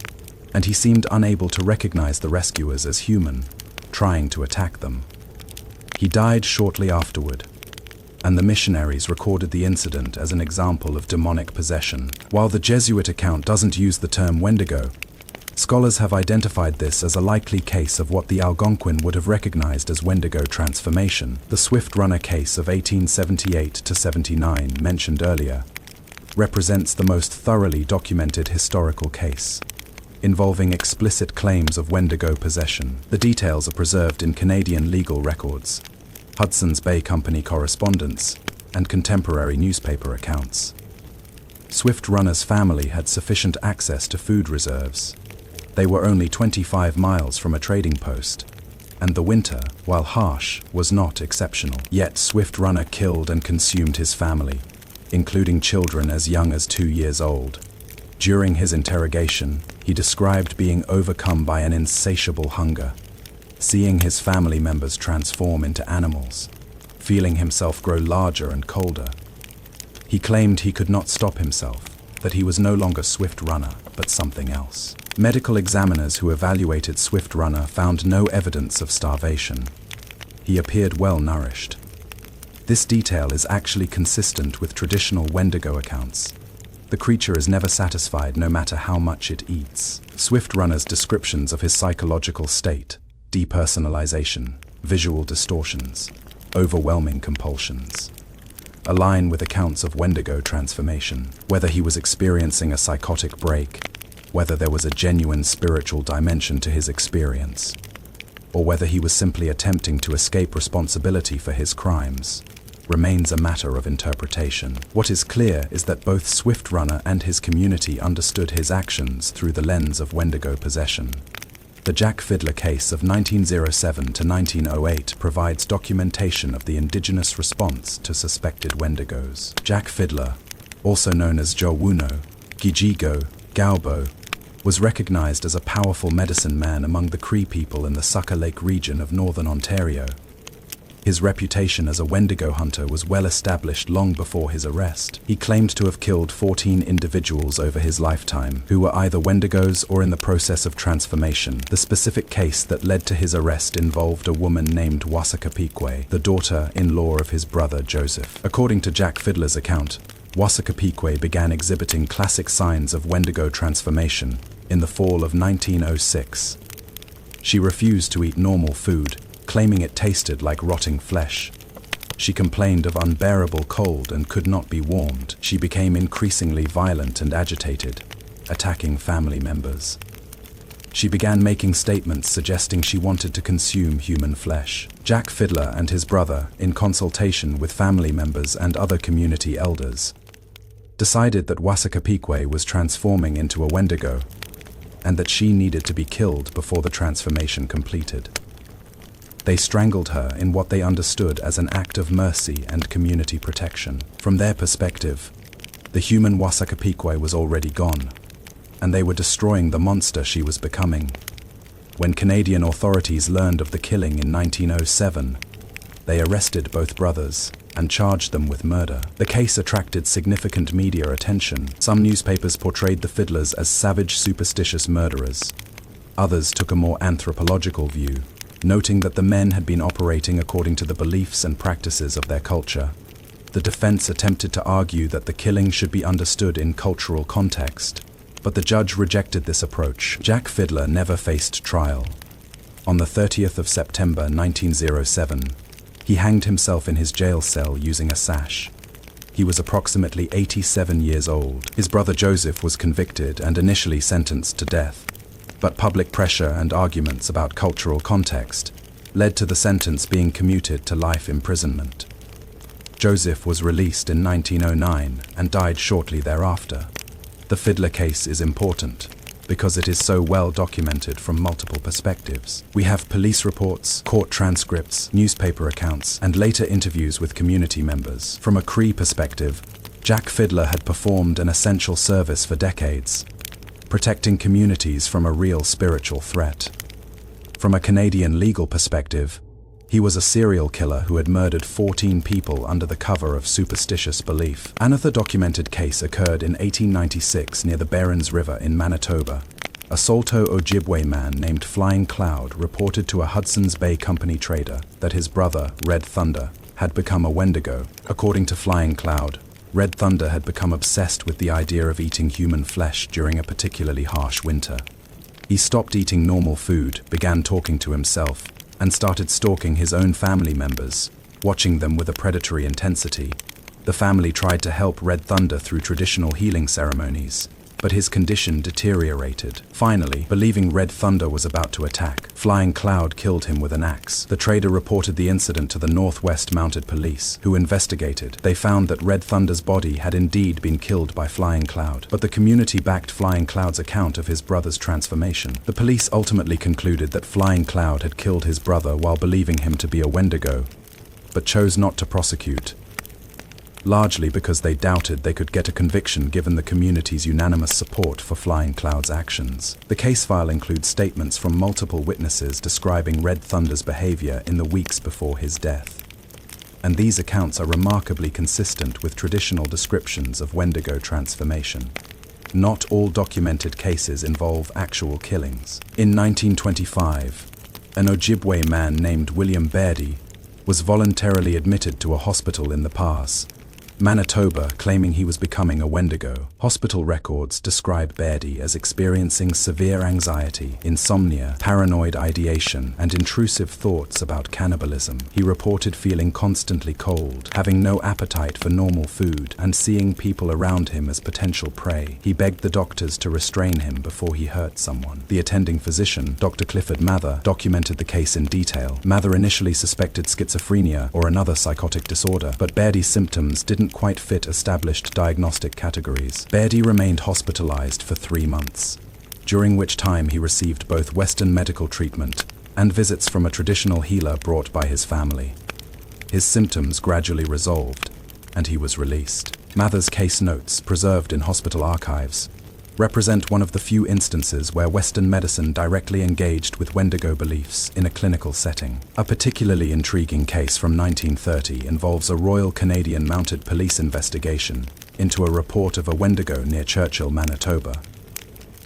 and he seemed unable to recognize the rescuers as human, trying to attack them. He died shortly afterward, and the missionaries recorded the incident as an example of demonic possession. While the Jesuit account doesn't use the term Wendigo, scholars have identified this as a likely case of what the Algonquin would have recognized as Wendigo transformation. The Swift Runner case of 1878-79 mentioned earlier represents the most thoroughly documented historical case, involving explicit claims of Wendigo possession. The details are preserved in Canadian legal records, Hudson's Bay Company correspondence, and contemporary newspaper accounts. Swift Runner's family had sufficient access to food reserves. They were only 25 miles from a trading post, and the winter, while harsh, was not exceptional. Yet Swift Runner killed and consumed his family, including children as young as 2 years old. During his interrogation, he described being overcome by an insatiable hunger, seeing his family members transform into animals, feeling himself grow larger and colder. He claimed he could not stop himself, that he was no longer Swift Runner, but something else. Medical examiners who evaluated Swift Runner found no evidence of starvation. He appeared well nourished. This detail is actually consistent with traditional Wendigo accounts. The creature is never satisfied no matter how much it eats. Swift Runner's descriptions of his psychological state, depersonalization, visual distortions, overwhelming compulsions, align with accounts of Wendigo transformation. Whether he was experiencing a psychotic break, whether there was a genuine spiritual dimension to his experience, or whether he was simply attempting to escape responsibility for his crimes, remains a matter of interpretation. What is clear is that both Swift Runner and his community understood his actions through the lens of Wendigo possession. The Jack Fiddler case of 1907 to 1908 provides documentation of the indigenous response to suspected Wendigos. Jack Fiddler, also known as Jowuno, Gijigo, Gaubo, was recognized as a powerful medicine man among the Cree people in the Sucker Lake region of northern Ontario. His reputation as a Wendigo hunter was well established long before his arrest. He claimed to have killed 14 individuals over his lifetime, who were either Wendigos or in the process of transformation. The specific case that led to his arrest involved a woman named Wasakapikwe, the daughter-in-law of his brother Joseph. According to Jack Fiddler's account, Wasakapikwe began exhibiting classic signs of Wendigo transformation in the fall of 1906. She refused to eat normal food, claiming it tasted like rotting flesh. She complained of unbearable cold and could not be warmed. She became increasingly violent and agitated, attacking family members. She began making statements suggesting she wanted to consume human flesh. Jack Fiddler and his brother, in consultation with family members and other community elders, decided that Wasakapikwe was transforming into a Wendigo, and that she needed to be killed before the transformation completed. They strangled her in what they understood as an act of mercy and community protection. From their perspective, the human Wasakapikwe was already gone, and they were destroying the monster she was becoming. When Canadian authorities learned of the killing in 1907, they arrested both brothers and charged them with murder. The case attracted significant media attention. Some newspapers portrayed the Fiddlers as savage, superstitious murderers. Others took a more anthropological view, noting that the men had been operating according to the beliefs and practices of their culture. The defense attempted to argue that the killing should be understood in cultural context, but the judge rejected this approach. Jack Fiddler never faced trial. On the 30th of September 1907, he hanged himself in his jail cell using a sash. He was approximately 87 years old. His brother Joseph was convicted and initially sentenced to death, but public pressure and arguments about cultural context led to the sentence being commuted to life imprisonment. Joseph was released in 1909 and died shortly thereafter. The Fiddler case is important because it is so well documented from multiple perspectives. We have police reports, court transcripts, newspaper accounts, and later interviews with community members. From a Cree perspective, Jack Fiddler had performed an essential service for decades, protecting communities from a real spiritual threat. From a Canadian legal perspective, he was a serial killer who had murdered 14 people under the cover of superstitious belief. Another documented case occurred in 1896 near the Barons River in Manitoba. A Saulteaux Ojibwe man named Flying Cloud reported to a Hudson's Bay Company trader that his brother, Red Thunder, had become a Wendigo. According to Flying Cloud, Red Thunder had become obsessed with the idea of eating human flesh during a particularly harsh winter. He stopped eating normal food, began talking to himself, and started stalking his own family members, watching them with a predatory intensity. The family tried to help Red Thunder through traditional healing ceremonies, but his condition deteriorated. Finally, believing Red Thunder was about to attack, Flying Cloud killed him with an axe. The trader reported the incident to the Northwest Mounted Police, who investigated. They found that Red Thunder's body had indeed been killed by Flying Cloud, but the community backed Flying Cloud's account of his brother's transformation. The police ultimately concluded that Flying Cloud had killed his brother while believing him to be a Wendigo, but chose not to prosecute, largely because they doubted they could get a conviction given the community's unanimous support for Flying Cloud's actions. The case file includes statements from multiple witnesses describing Red Thunder's behavior in the weeks before his death, and these accounts are remarkably consistent with traditional descriptions of Wendigo transformation. Not all documented cases involve actual killings. In 1925, an Ojibwe man named William Bairdi was voluntarily admitted to a hospital in the Pass, Manitoba, claiming he was becoming a Wendigo. Hospital records describe Bairdi as experiencing severe anxiety, insomnia, paranoid ideation, and intrusive thoughts about cannibalism. He reported feeling constantly cold, having no appetite for normal food, and seeing people around him as potential prey. He begged the doctors to restrain him before he hurt someone. The attending physician, Dr. Clifford Mather, documented the case in detail. Mather initially suspected schizophrenia or another psychotic disorder, but Bairdi's symptoms didn't quite fit established diagnostic categories. Bairdi remained hospitalized for 3 months. during which time he received both Western medical treatment and visits from a traditional healer brought by his family. His symptoms gradually resolved, and he was released. Mather's case notes, preserved in hospital archives, represent one of the few instances where Western medicine directly engaged with Wendigo beliefs in a clinical setting. A particularly intriguing case from 1930 involves a Royal Canadian Mounted Police investigation into a report of a Wendigo near Churchill, Manitoba.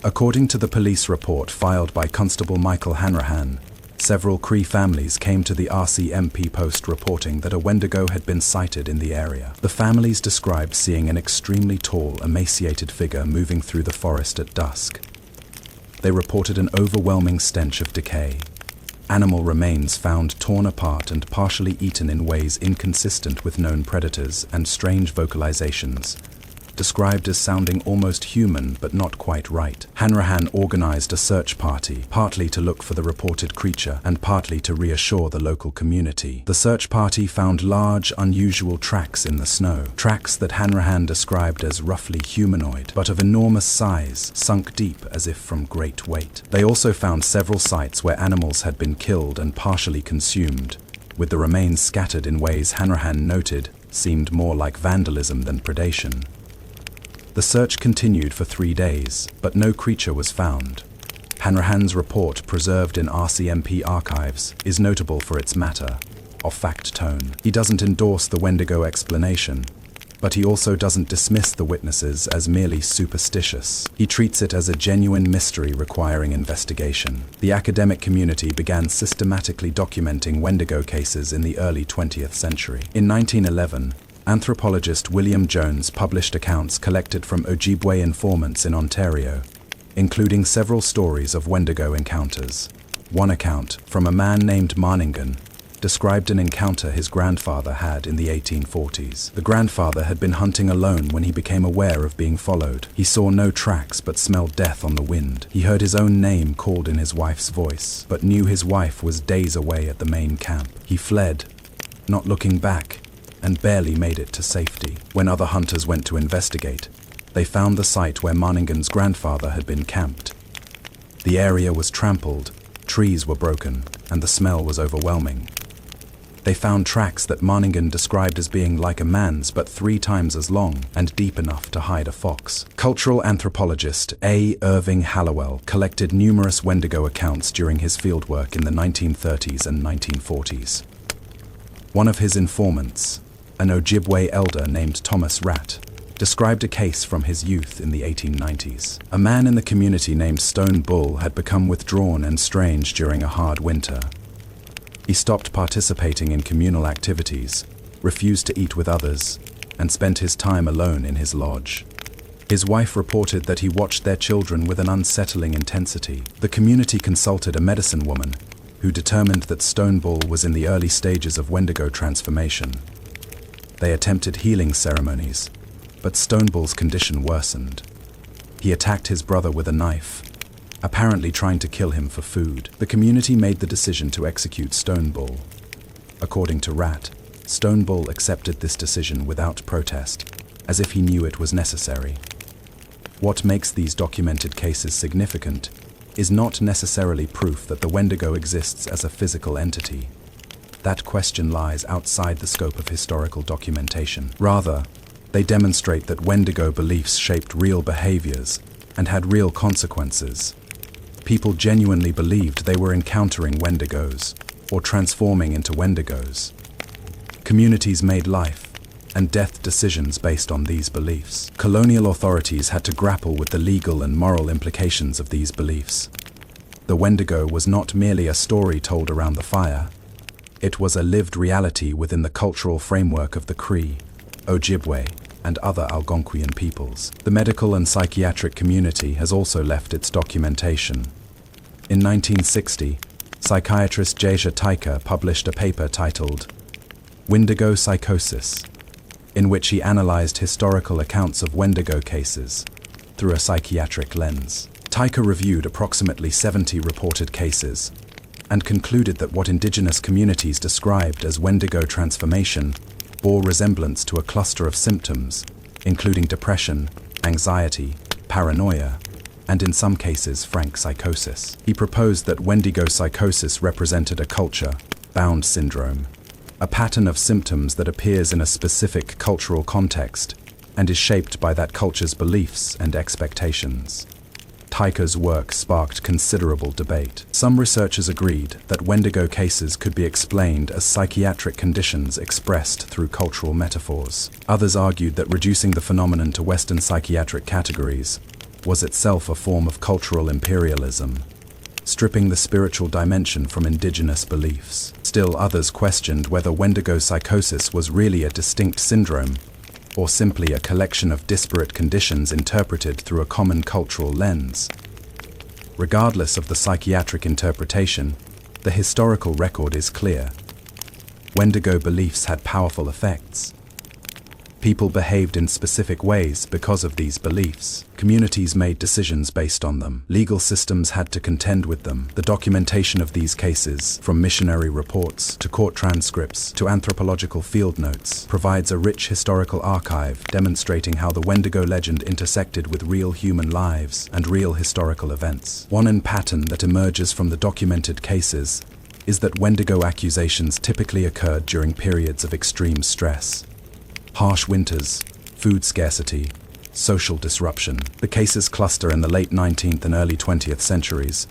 According to the police report filed by Constable Michael Hanrahan, several Cree families came to the RCMP post reporting that a Wendigo had been sighted in the area. The families described seeing an extremely tall, emaciated figure moving through the forest at dusk. They reported an overwhelming stench of decay. Animal remains found torn apart and partially eaten in ways inconsistent with known predators, and strange vocalizations, described as sounding almost human but not quite right. Hanrahan organized a search party, partly to look for the reported creature and partly to reassure the local community. The search party found large, unusual tracks in the snow, tracks that Hanrahan described as roughly humanoid, but of enormous size, sunk deep as if from great weight. They also found several sites where animals had been killed and partially consumed, with the remains scattered in ways Hanrahan noted seemed more like vandalism than predation. The search continued for 3 days, but no creature was found. Hanrahan's report, preserved in RCMP archives, is notable for its matter-of-fact tone. He doesn't endorse the Wendigo explanation, but he also doesn't dismiss the witnesses as merely superstitious. He treats it as a genuine mystery requiring investigation. The academic community began systematically documenting Wendigo cases in the early 20th century. In 1911, anthropologist William Jones published accounts collected from Ojibwe informants in Ontario, including several stories of Wendigo encounters. One account, from a man named Marningan, described an encounter his grandfather had in the 1840s. The grandfather had been hunting alone when he became aware of being followed. He saw no tracks but smelled death on the wind. He heard his own name called in his wife's voice, but knew his wife was days away at the main camp. He fled, not looking back, and barely made it to safety. When other hunters went to investigate, they found the site where Marningan's grandfather had been camped. The area was trampled, trees were broken, and the smell was overwhelming. They found tracks that Marningan described as being like a man's but 3 times as long and deep enough to hide a fox. Cultural anthropologist A. Irving Hallowell collected numerous Wendigo accounts during his fieldwork in the 1930s and 1940s. One of his informants, an Ojibwe elder named Thomas Rat, described a case from his youth in the 1890s. A man in the community named Stone Bull had become withdrawn and strange during a hard winter. He stopped participating in communal activities, refused to eat with others, and spent his time alone in his lodge. His wife reported that he watched their children with an unsettling intensity. The community consulted a medicine woman, who determined that Stone Bull was in the early stages of Wendigo transformation. They attempted healing ceremonies, but Stone Bull's condition worsened. He attacked his brother with a knife, apparently trying to kill him for food. The community made the decision to execute Stone Bull. According to Rat, Stone Bull accepted this decision without protest, as if he knew it was necessary. What makes these documented cases significant is not necessarily proof that the Wendigo exists as a physical entity. That question lies outside the scope of historical documentation. Rather, they demonstrate that Wendigo beliefs shaped real behaviors and had real consequences. People genuinely believed they were encountering Wendigos or transforming into Wendigos. Communities made life and death decisions based on these beliefs. Colonial authorities had to grapple with the legal and moral implications of these beliefs. The Wendigo was not merely a story told around the fire. It was a lived reality within the cultural framework of the Cree, Ojibwe, and other Algonquian peoples. The medical and psychiatric community has also left its documentation. In 1960, psychiatrist Jasia Taika published a paper titled Wendigo Psychosis, in which he analyzed historical accounts of Wendigo cases through a psychiatric lens. Taika reviewed approximately 70 reported cases and concluded that what indigenous communities described as Wendigo transformation bore resemblance to a cluster of symptoms, including depression, anxiety, paranoia, and in some cases frank psychosis. He proposed that Wendigo psychosis represented a culture-bound syndrome, a pattern of symptoms that appears in a specific cultural context and is shaped by that culture's beliefs and expectations. Tyker's work sparked considerable debate. Some researchers agreed that Wendigo cases could be explained as psychiatric conditions expressed through cultural metaphors. Others argued that reducing the phenomenon to Western psychiatric categories was itself a form of cultural imperialism, stripping the spiritual dimension from indigenous beliefs. Still, others questioned whether Wendigo psychosis was really a distinct syndrome or simply a collection of disparate conditions interpreted through a common cultural lens. Regardless of the psychiatric interpretation, the historical record is clear. Wendigo beliefs had powerful effects. People behaved in specific ways because of these beliefs. Communities made decisions based on them. Legal systems had to contend with them. The documentation of these cases, from missionary reports to court transcripts to anthropological field notes, provides a rich historical archive demonstrating how the Wendigo legend intersected with real human lives and real historical events. One pattern that emerges from the documented cases is that Wendigo accusations typically occurred during periods of extreme stress. Harsh winters, food scarcity, social disruption. The cases cluster in the late 19th and early 20th centuries,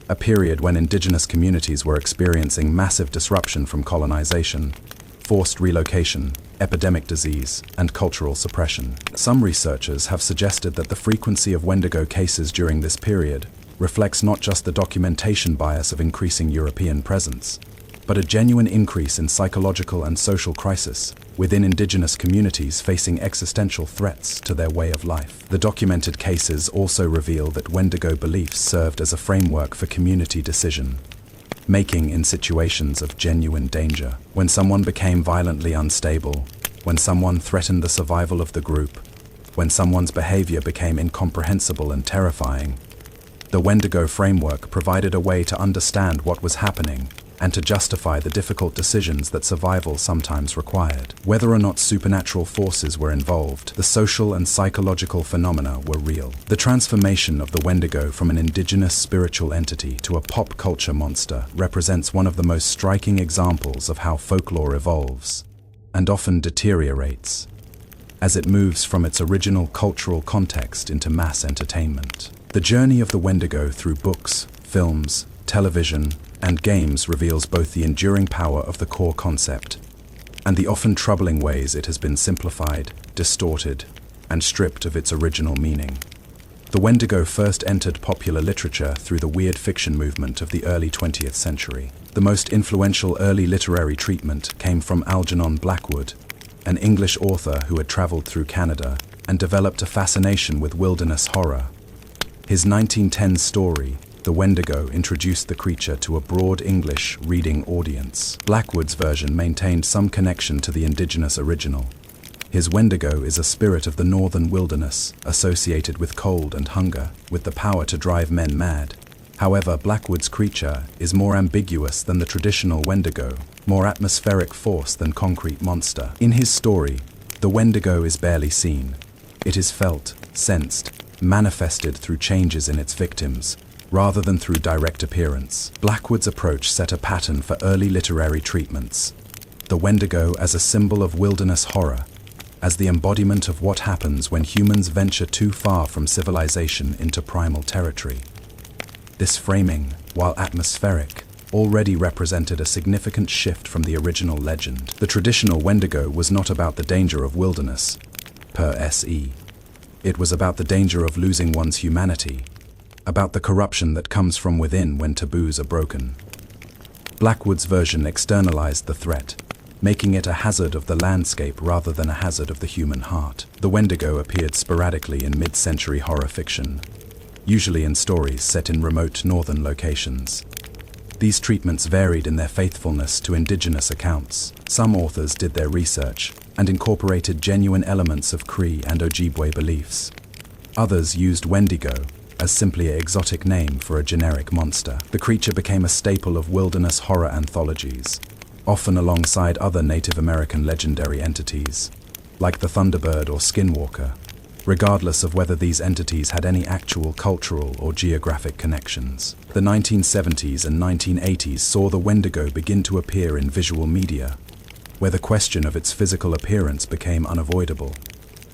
a period when indigenous communities were experiencing massive disruption from colonization, forced relocation, epidemic disease, and cultural suppression. Some researchers have suggested that the frequency of Wendigo cases during this period reflects not just the documentation bias of increasing European presence, but a genuine increase in psychological and social crisis within indigenous communities facing existential threats to their way of life. The documented cases also reveal that Wendigo beliefs served as a framework for community decision making in situations of genuine danger. When someone became violently unstable, when someone threatened the survival of the group, when someone's behavior became incomprehensible and terrifying, the Wendigo framework provided a way to understand what was happening and to justify the difficult decisions that survival sometimes required. Whether or not supernatural forces were involved, the social and psychological phenomena were real. The transformation of the Wendigo from an indigenous spiritual entity to a pop culture monster represents one of the most striking examples of how folklore evolves, and often deteriorates, as it moves from its original cultural context into mass entertainment. The journey of the Wendigo through books, films, television, and games reveals both the enduring power of the core concept and the often troubling ways it has been simplified, distorted, and stripped of its original meaning. The Wendigo first entered popular literature through the weird fiction movement of the early 20th century. The most influential early literary treatment came from Algernon Blackwood, an English author who had traveled through Canada and developed a fascination with wilderness horror. His 1910 story, The Wendigo, introduced the creature to a broad English reading audience. Blackwood's version maintained some connection to the indigenous original. His Wendigo is a spirit of the northern wilderness, associated with cold and hunger, with the power to drive men mad. However, Blackwood's creature is more ambiguous than the traditional Wendigo, more atmospheric force than concrete monster. In his story, the Wendigo is barely seen. It is felt, sensed, manifested through changes in its victims, rather than through direct appearance. Blackwood's approach set a pattern for early literary treatments. The Wendigo as a symbol of wilderness horror, as the embodiment of what happens when humans venture too far from civilization into primal territory. This framing, while atmospheric, already represented a significant shift from the original legend. The traditional Wendigo was not about the danger of wilderness, per se. It was about the danger of losing one's humanity, about the corruption that comes from within when taboos are broken. Blackwood's version externalized the threat, making it a hazard of the landscape rather than a hazard of the human heart. The Wendigo appeared sporadically in mid-century horror fiction, usually in stories set in remote northern locations. These treatments varied in their faithfulness to indigenous accounts. Some authors did their research and incorporated genuine elements of Cree and Ojibwe beliefs. Others used Wendigo as simply an exotic name for a generic monster. The creature became a staple of wilderness horror anthologies, often alongside other Native American legendary entities, like the Thunderbird or Skinwalker. regardless of whether these entities had any actual cultural or geographic connections. The 1970s and 1980s saw the Wendigo begin to appear in visual media, where the question of its physical appearance became unavoidable.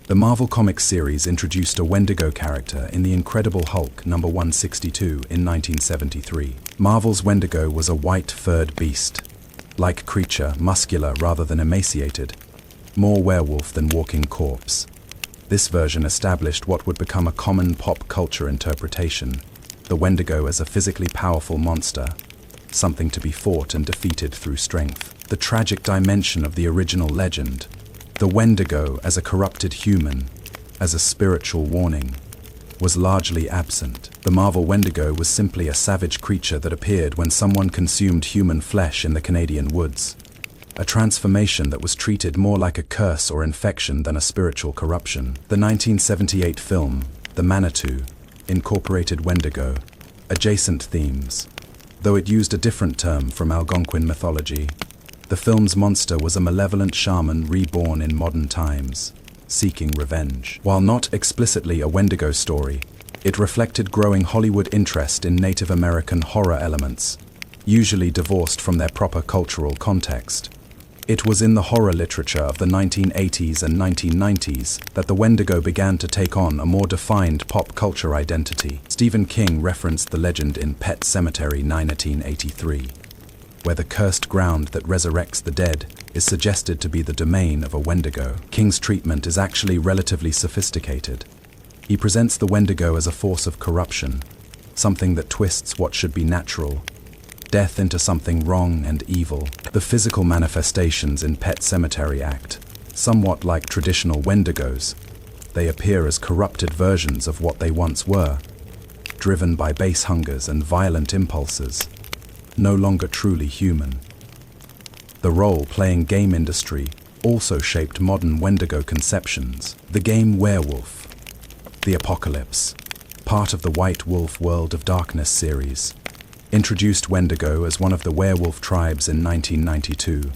The Marvel Comics series introduced a Wendigo character in The Incredible Hulk number 162 in 1973. Marvel's Wendigo was a white-furred beast-like creature, muscular rather than emaciated, more werewolf than walking corpse. This version established what would become a common pop culture interpretation: the Wendigo as a physically powerful monster, something to be fought and defeated through strength. The tragic dimension of the original legend, the Wendigo as a corrupted human, as a spiritual warning, was largely absent. The Marvel Wendigo was simply a savage creature that appeared when someone consumed human flesh in the Canadian woods, a transformation that was treated more like a curse or infection than a spiritual corruption. The 1978 film, The Manitou, incorporated Wendigo adjacent themes, though it used a different term from Algonquian mythology. The film's monster was a malevolent shaman reborn in modern times, seeking revenge. While not explicitly a Wendigo story, it reflected growing Hollywood interest in Native American horror elements, usually divorced from their proper cultural context. It was in the horror literature of the 1980s and 1990s that the Wendigo began to take on a more defined pop culture identity. Stephen King referenced the legend in Pet Sematary 1983, where the cursed ground that resurrects the dead is suggested to be the domain of a Wendigo. King's treatment is actually relatively sophisticated. He presents the Wendigo as a force of corruption, something that twists what should be natural, death into something wrong and evil. The physical manifestations in Pet Sematary act somewhat like traditional Wendigos. They appear as corrupted versions of what they once were, driven by base hungers and violent impulses, no longer truly human. The role-playing game industry also shaped modern Wendigo conceptions. The game Werewolf, The Apocalypse, part of the White Wolf World of Darkness series, introduced Wendigo as one of the werewolf tribes in 1992.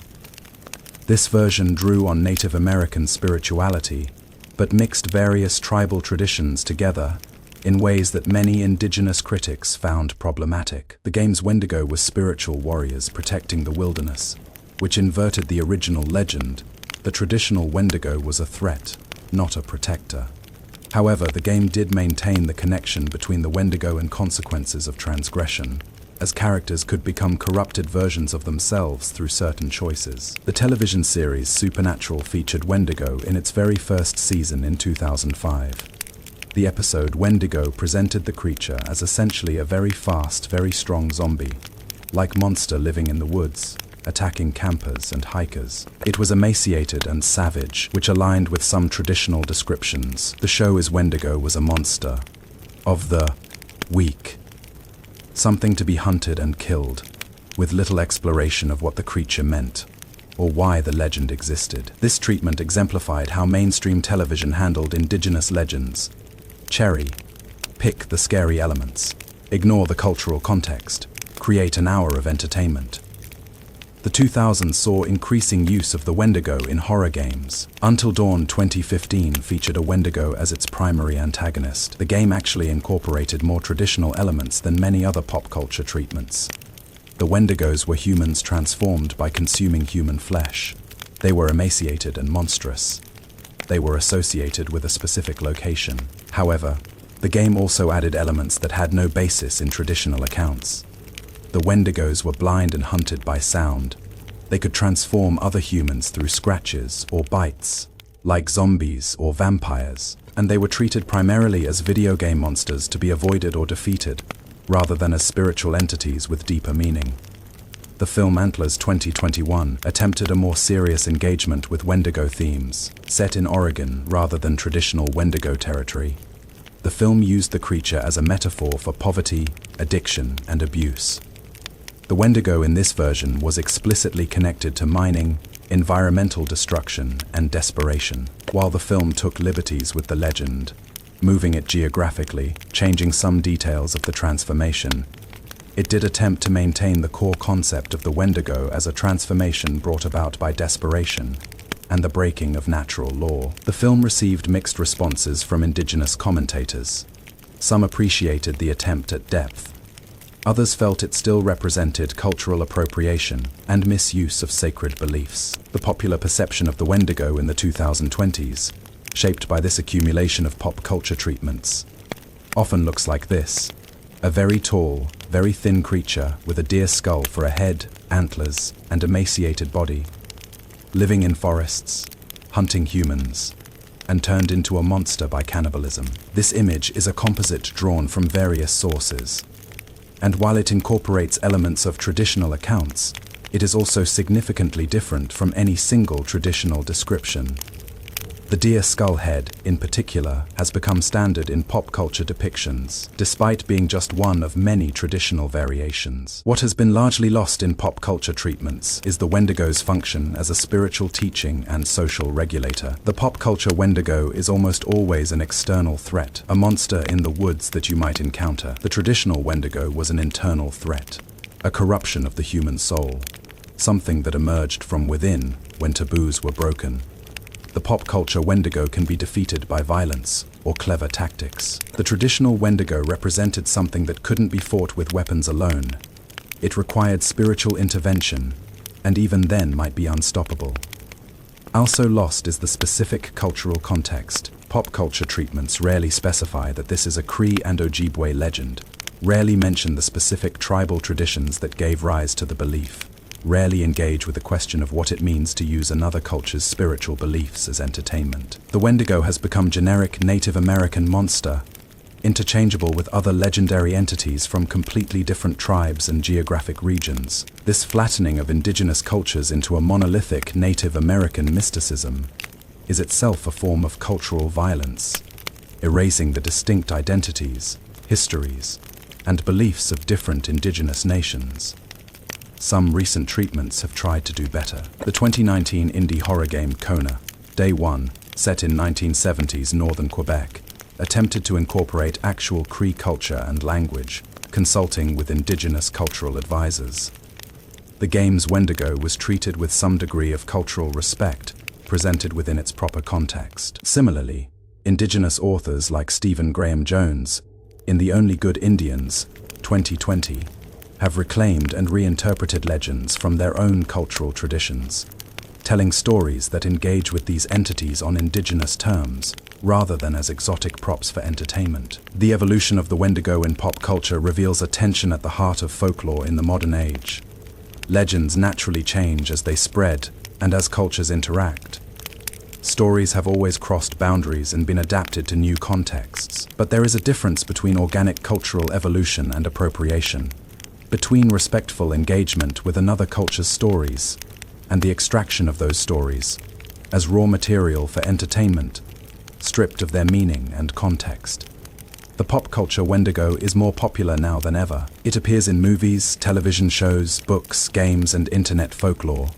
This version drew on Native American spirituality, but mixed various tribal traditions together in ways that many indigenous critics found problematic. The game's Wendigo was spiritual warriors protecting the wilderness, which inverted the original legend. The traditional Wendigo was a threat, not a protector. However, the game did maintain the connection between the Wendigo and consequences of transgression, as characters could become corrupted versions of themselves through certain choices. The television series Supernatural featured Wendigo in its very first season in 2005. The episode Wendigo presented the creature as essentially a very fast, very strong zombie-like monster living in the woods, attacking campers and hikers. It was emaciated and savage, which aligned with some traditional descriptions. The show is Wendigo was a monster of the weak, something to be hunted and killed, with little exploration of what the creature meant or why the legend existed. This treatment exemplified how mainstream television handled indigenous legends. Cherry pick the scary elements, ignore the cultural context, create an hour of entertainment. The 2000s saw increasing use of the Wendigo in horror games. Until Dawn 2015 featured a Wendigo as its primary antagonist. The game actually incorporated more traditional elements than many other pop culture treatments. The Wendigos were humans transformed by consuming human flesh. They were emaciated and monstrous. They were associated with a specific location. However, the game also added elements that had no basis in traditional accounts. The Wendigos were blind and hunted by sound. They could transform other humans through scratches or bites, like zombies or vampires, and they were treated primarily as video game monsters to be avoided or defeated, rather than as spiritual entities with deeper meaning. The film Antlers 2021 attempted a more serious engagement with Wendigo themes, set in Oregon rather than traditional Wendigo territory. The film used the creature as a metaphor for poverty, addiction, and abuse. The Wendigo in this version was explicitly connected to mining, environmental destruction, and desperation, while the film took liberties with the legend, moving it geographically, changing some details of the transformation. It did attempt to maintain the core concept of the Wendigo as a transformation brought about by desperation, and the breaking of natural law. The film received mixed responses from indigenous commentators. Some appreciated the attempt at depth. Others felt it still represented cultural appropriation and misuse of sacred beliefs. The popular perception of the Wendigo in the 2020s, shaped by this accumulation of pop culture treatments, often looks like this: a very tall, very thin creature with a deer skull for a head, antlers, and emaciated body, living in forests, hunting humans, and turned into a monster by cannibalism. This image is a composite drawn from various sources, and while it incorporates elements of traditional accounts, it is also significantly different from any single traditional description. The deer skull head, in particular, has become standard in pop culture depictions, despite being just one of many traditional variations. What has been largely lost in pop culture treatments is the Wendigo's function as a spiritual teaching and social regulator. The pop culture Wendigo is almost always an external threat, a monster in the woods that you might encounter. The traditional Wendigo was an internal threat, a corruption of the human soul, something that emerged from within when taboos were broken. The pop culture Wendigo can be defeated by violence or clever tactics. The traditional Wendigo represented something that couldn't be fought with weapons alone. It required spiritual intervention, and even then might be unstoppable. Also lost is the specific cultural context. Pop culture treatments rarely specify that this is a Cree and Ojibwe legend, rarely mention the specific tribal traditions that gave rise to the belief, rarely engage with the question of what it means to use another culture's spiritual beliefs as entertainment. The Wendigo has become generic Native American monster, interchangeable with other legendary entities from completely different tribes and geographic regions. This flattening of indigenous cultures into a monolithic Native American mysticism is itself a form of cultural violence, erasing the distinct identities, histories, and beliefs of different indigenous nations. Some recent treatments have tried to do better. The 2019 indie horror game Kona, Day One, set in 1970s northern Quebec, attempted to incorporate actual Cree culture and language, consulting with indigenous cultural advisors. The game's Wendigo was treated with some degree of cultural respect, presented within its proper context. Similarly, indigenous authors like Stephen Graham Jones, in The Only Good Indians, 2020, have reclaimed and reinterpreted legends from their own cultural traditions, telling stories that engage with these entities on indigenous terms, rather than as exotic props for entertainment. The evolution of the Wendigo in pop culture reveals a tension at the heart of folklore in the modern age. Legends naturally change as they spread and as cultures interact. Stories have always crossed boundaries and been adapted to new contexts, but there is a difference between organic cultural evolution and appropriation, between respectful engagement with another culture's stories and the extraction of those stories as raw material for entertainment, stripped of their meaning and context. The pop culture Wendigo is more popular now than ever. It appears in movies, television shows, books, games, and internet folklore.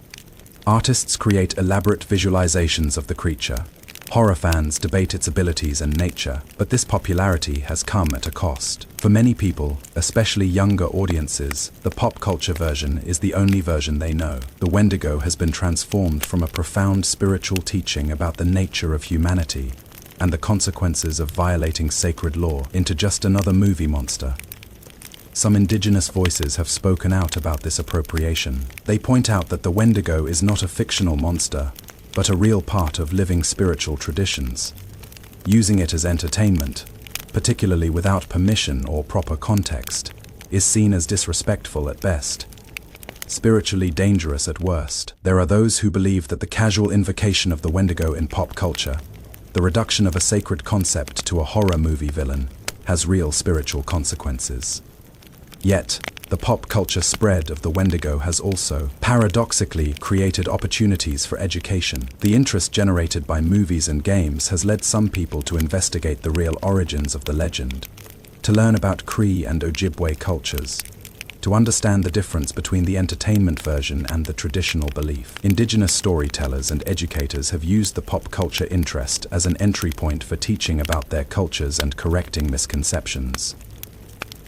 Artists create elaborate visualizations of the creature. Horror fans debate its abilities and nature, but this popularity has come at a cost. For many people, especially younger audiences, the pop culture version is the only version they know. The Wendigo has been transformed from a profound spiritual teaching about the nature of humanity and the consequences of violating sacred law into just another movie monster. Some indigenous voices have spoken out about this appropriation. They point out that the Wendigo is not a fictional monster, but a real part of living spiritual traditions. Using it as entertainment, particularly without permission or proper context, is seen as disrespectful at best, spiritually dangerous at worst. There are those who believe that the casual invocation of the Wendigo in pop culture, the reduction of a sacred concept to a horror movie villain, has real spiritual consequences. Yet, the pop culture spread of the Wendigo has also, paradoxically, created opportunities for education. The interest generated by movies and games has led some people to investigate the real origins of the legend, to learn about Cree and Ojibwe cultures, to understand the difference between the entertainment version and the traditional belief. Indigenous storytellers and educators have used the pop culture interest as an entry point for teaching about their cultures and correcting misconceptions.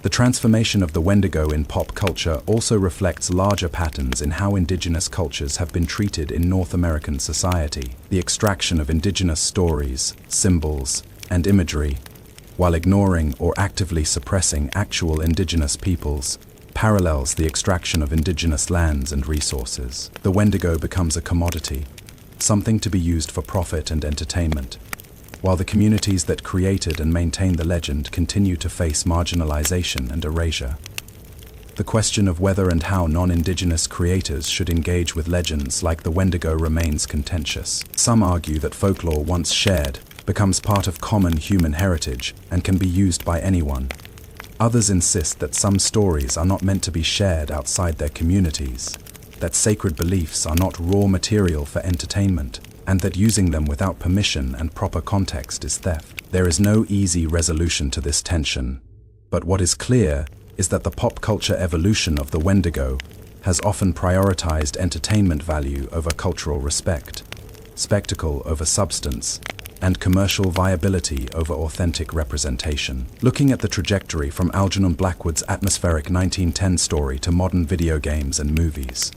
The transformation of the Wendigo in pop culture also reflects larger patterns in how indigenous cultures have been treated in North American society. The extraction of indigenous stories, symbols, and imagery, while ignoring or actively suppressing actual indigenous peoples, parallels the extraction of indigenous lands and resources. The Wendigo becomes a commodity, something to be used for profit and entertainment, while the communities that created and maintain the legend continue to face marginalization and erasure. The question of whether and how non-indigenous creators should engage with legends like the Wendigo remains contentious. Some argue that folklore, once shared, becomes part of common human heritage and can be used by anyone. Others insist that some stories are not meant to be shared outside their communities, that sacred beliefs are not raw material for entertainment, and that using them without permission and proper context is theft. There is no easy resolution to this tension, but what is clear is that the pop culture evolution of the Wendigo has often prioritized entertainment value over cultural respect, spectacle over substance, and commercial viability over authentic representation. Looking at the trajectory from Algernon Blackwood's atmospheric 1910 story to modern video games and movies,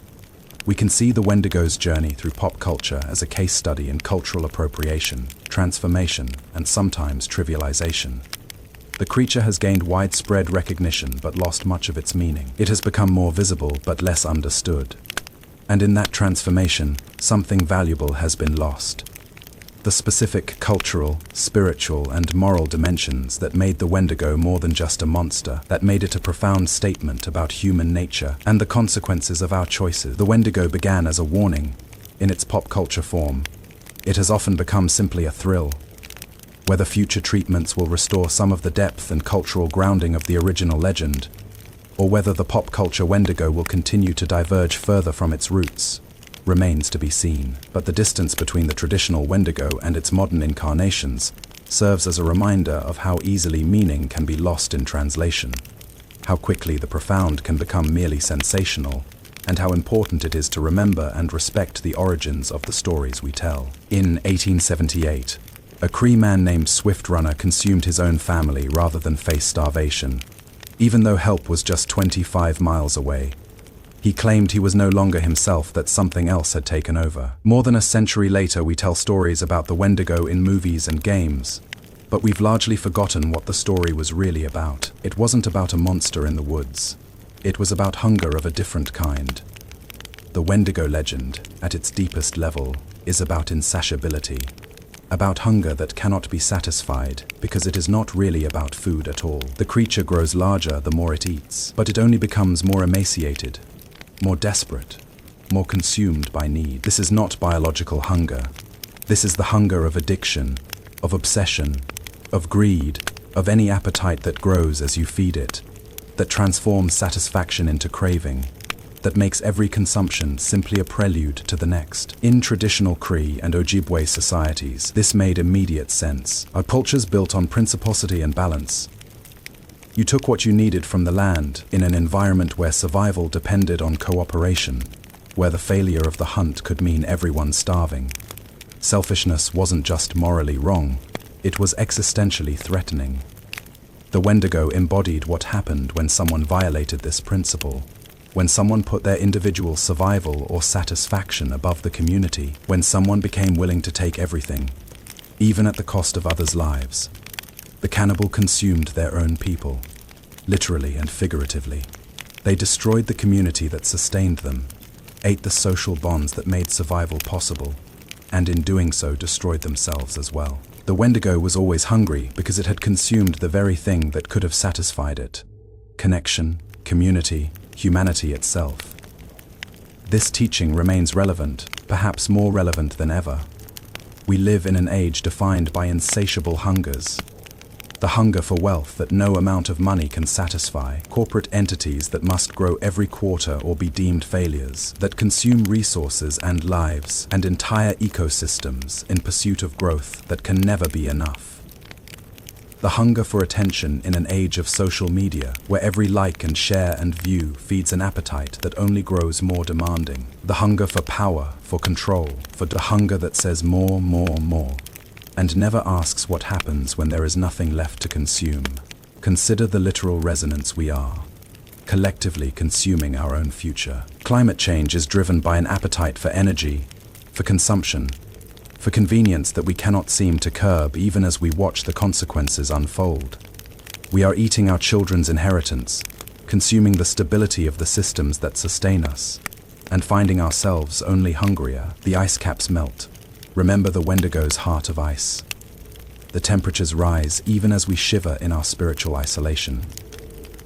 we can see the Wendigo's journey through pop culture as a case study in cultural appropriation, transformation, and sometimes trivialization. The creature has gained widespread recognition but lost much of its meaning. It has become more visible but less understood. And in that transformation, something valuable has been lost. The specific cultural, spiritual, and moral dimensions that made the Wendigo more than just a monster, that made it a profound statement about human nature and the consequences of our choices. The Wendigo began as a warning. In its pop culture form, it has often become simply a thrill. Whether future treatments will restore some of the depth and cultural grounding of the original legend, or whether the pop culture Wendigo will continue to diverge further from its roots, remains to be seen. But the distance between the traditional Wendigo and its modern incarnations serves as a reminder of how easily meaning can be lost in translation, how quickly the profound can become merely sensational, and how important it is to remember and respect the origins of the stories we tell. In 1878, a Cree man named Swift Runner consumed his own family rather than face starvation, even though help was just 25 miles away. He claimed he was no longer himself, that something else had taken over. More than a century later, we tell stories about the Wendigo in movies and games, but we've largely forgotten what the story was really about. It wasn't about a monster in the woods. It was about hunger of a different kind. The Wendigo legend, at its deepest level, is about insatiability, about hunger that cannot be satisfied because it is not really about food at all. The creature grows larger the more it eats, but it only becomes more emaciated, more desperate, more consumed by need. This is not biological hunger. This is the hunger of addiction, of obsession, of greed, of any appetite that grows as you feed it, that transforms satisfaction into craving, that makes every consumption simply a prelude to the next. In traditional Cree and Ojibwe societies, this made immediate sense. Our cultures built on principality and balance. You took what you needed from the land in an environment where survival depended on cooperation, where the failure of the hunt could mean everyone starving. Selfishness wasn't just morally wrong, it was existentially threatening. The Wendigo embodied what happened when someone violated this principle, when someone put their individual survival or satisfaction above the community, when someone became willing to take everything, even at the cost of others' lives. The cannibal consumed their own people, literally and figuratively. They destroyed the community that sustained them, ate the social bonds that made survival possible, and in doing so destroyed themselves as well. The Wendigo was always hungry because it had consumed the very thing that could have satisfied it: connection, community, humanity itself. This teaching remains relevant, perhaps more relevant than ever. We live in an age defined by insatiable hungers. The hunger for wealth that no amount of money can satisfy, corporate entities that must grow every quarter or be deemed failures, that consume resources and lives and entire ecosystems in pursuit of growth that can never be enough. The hunger for attention in an age of social media, where every like and share and view feeds an appetite that only grows more demanding. The hunger for power, for control, for the hunger that says more, and never asks what happens when there is nothing left to consume. Consider the literal resonance we are, collectively consuming our own future. Climate change is driven by an appetite for energy, for consumption, for convenience that we cannot seem to curb even as we watch the consequences unfold. We are eating our children's inheritance, consuming the stability of the systems that sustain us, and finding ourselves only hungrier. The ice caps melt. Remember the Wendigo's heart of ice. The temperatures rise even as we shiver in our spiritual isolation.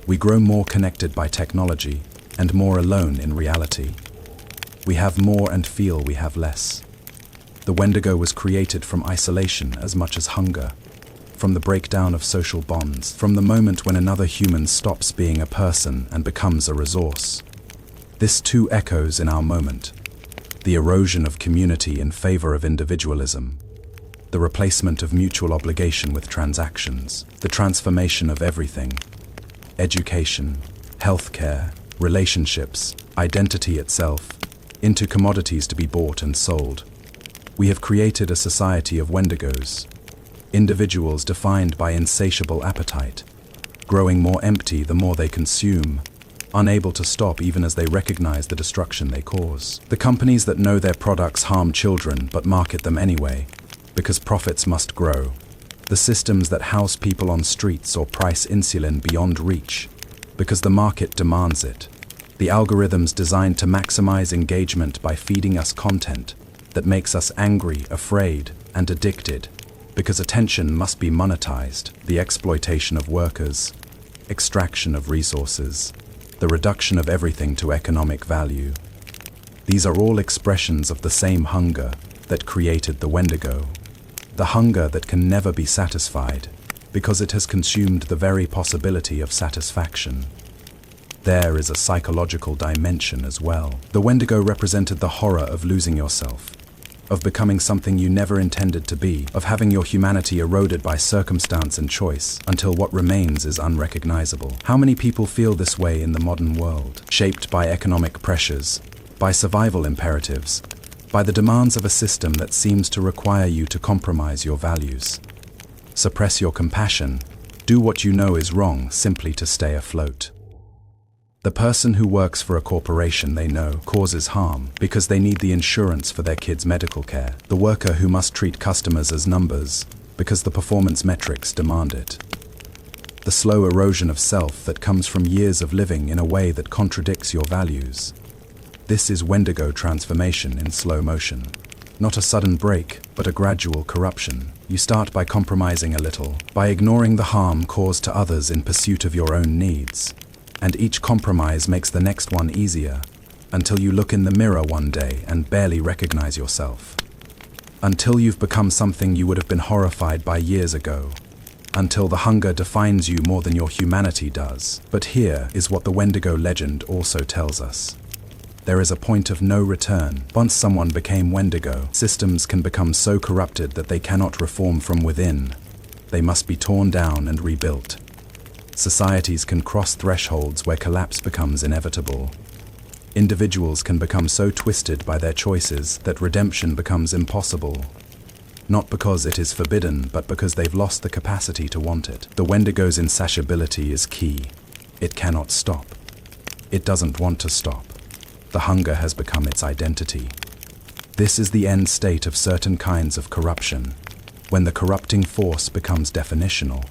We grow more connected by technology and more alone in reality. We have more and feel we have less. The Wendigo was created from isolation as much as hunger, from the breakdown of social bonds, from the moment when another human stops being a person and becomes a resource. This too echoes in our moment. The erosion of community in favor of individualism, the replacement of mutual obligation with transactions, the transformation of everything: education, healthcare, relationships, identity itself, into commodities to be bought and sold. We have created a society of Wendigos, individuals defined by insatiable appetite, growing more empty the more they consume, unable to stop even as they recognize the destruction they cause. The companies that know their products harm children but market them anyway, because profits must grow. The systems that house people on streets or price insulin beyond reach, because the market demands it. The algorithms designed to maximize engagement by feeding us content that makes us angry, afraid, and addicted, because attention must be monetized. The exploitation of workers, extraction of resources, the reduction of everything to economic value. These are all expressions of the same hunger that created the Wendigo. The hunger that can never be satisfied, because it has consumed the very possibility of satisfaction. There is a psychological dimension as well. The Wendigo represented the horror of losing yourself, of becoming something you never intended to be, of having your humanity eroded by circumstance and choice until what remains is unrecognizable. How many people feel this way in the modern world, shaped by economic pressures, by survival imperatives, by the demands of a system that seems to require you to compromise your values, suppress your compassion, do what you know is wrong simply to stay afloat? The person who works for a corporation they know causes harm because they need the insurance for their kids' medical care. The worker who must treat customers as numbers because the performance metrics demand it. The slow erosion of self that comes from years of living in a way that contradicts your values. This is Wendigo transformation in slow motion. Not a sudden break, but a gradual corruption. You start by compromising a little, by ignoring the harm caused to others in pursuit of your own needs. And each compromise makes the next one easier, until you look in the mirror one day and barely recognize yourself. Until you've become something you would have been horrified by years ago. Until the hunger defines you more than your humanity does. But here is what the Wendigo legend also tells us. There is a point of no return. Once someone became Wendigo, systems can become so corrupted that they cannot reform from within. They must be torn down and rebuilt. Societies can cross thresholds where collapse becomes inevitable. Individuals can become so twisted by their choices that redemption becomes impossible. Not because it is forbidden, but because they've lost the capacity to want it. The Wendigo's insatiability is key. It cannot stop. It doesn't want to stop. The hunger has become its identity. This is the end state of certain kinds of corruption, when the corrupting force becomes definitional.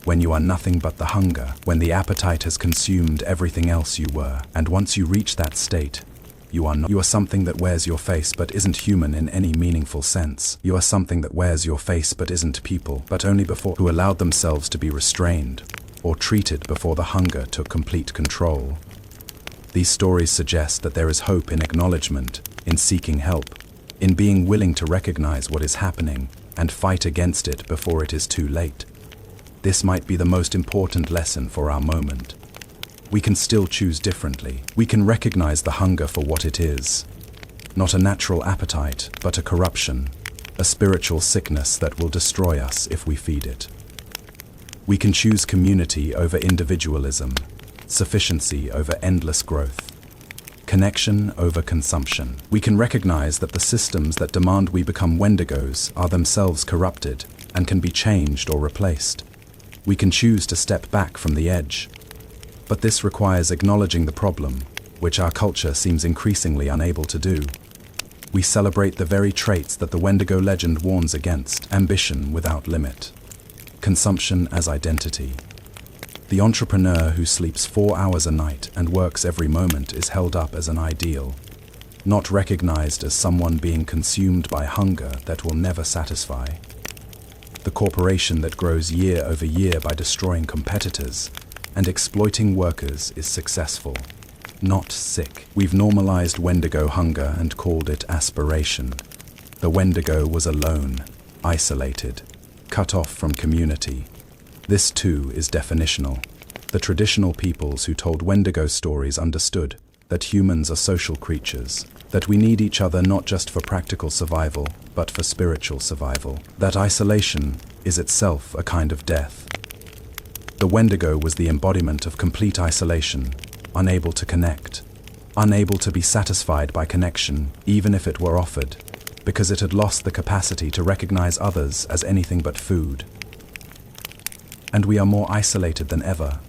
When you are nothing but the hunger, when the appetite has consumed everything else you were, and once you reach that state, you are something that wears your face but isn't human in any meaningful sense. You are something that wears your face but isn't people, but only before who allowed themselves to be restrained or treated before the hunger took complete control. These stories suggest that there is hope in acknowledgement, in seeking help, in being willing to recognize what is happening and fight against it before it is too late. This might be the most important lesson for our moment. We can still choose differently. We can recognize the hunger for what it is. Not a natural appetite, but a corruption, a spiritual sickness that will destroy us if we feed it. We can choose community over individualism, sufficiency over endless growth, connection over consumption. We can recognize that the systems that demand we become Wendigos are themselves corrupted and can be changed or replaced. We can choose to step back from the edge. But this requires acknowledging the problem, which our culture seems increasingly unable to do. We celebrate the very traits that the Wendigo legend warns against: ambition without limit, consumption as identity. The entrepreneur who sleeps 4 hours a night and works every moment is held up as an ideal, not recognized as someone being consumed by hunger that will never satisfy. The corporation that grows year over year by destroying competitors and exploiting workers is successful, not sick. We've normalized Wendigo hunger and called it aspiration. The Wendigo was alone, isolated, cut off from community. This too is definitional. The traditional peoples who told Wendigo stories understood that humans are social creatures, that we need each other not just for practical survival, but for spiritual survival. That isolation is itself a kind of death. The Wendigo was the embodiment of complete isolation, unable to connect, unable to be satisfied by connection, even if it were offered, because it had lost the capacity to recognize others as anything but food. And we are more isolated than ever,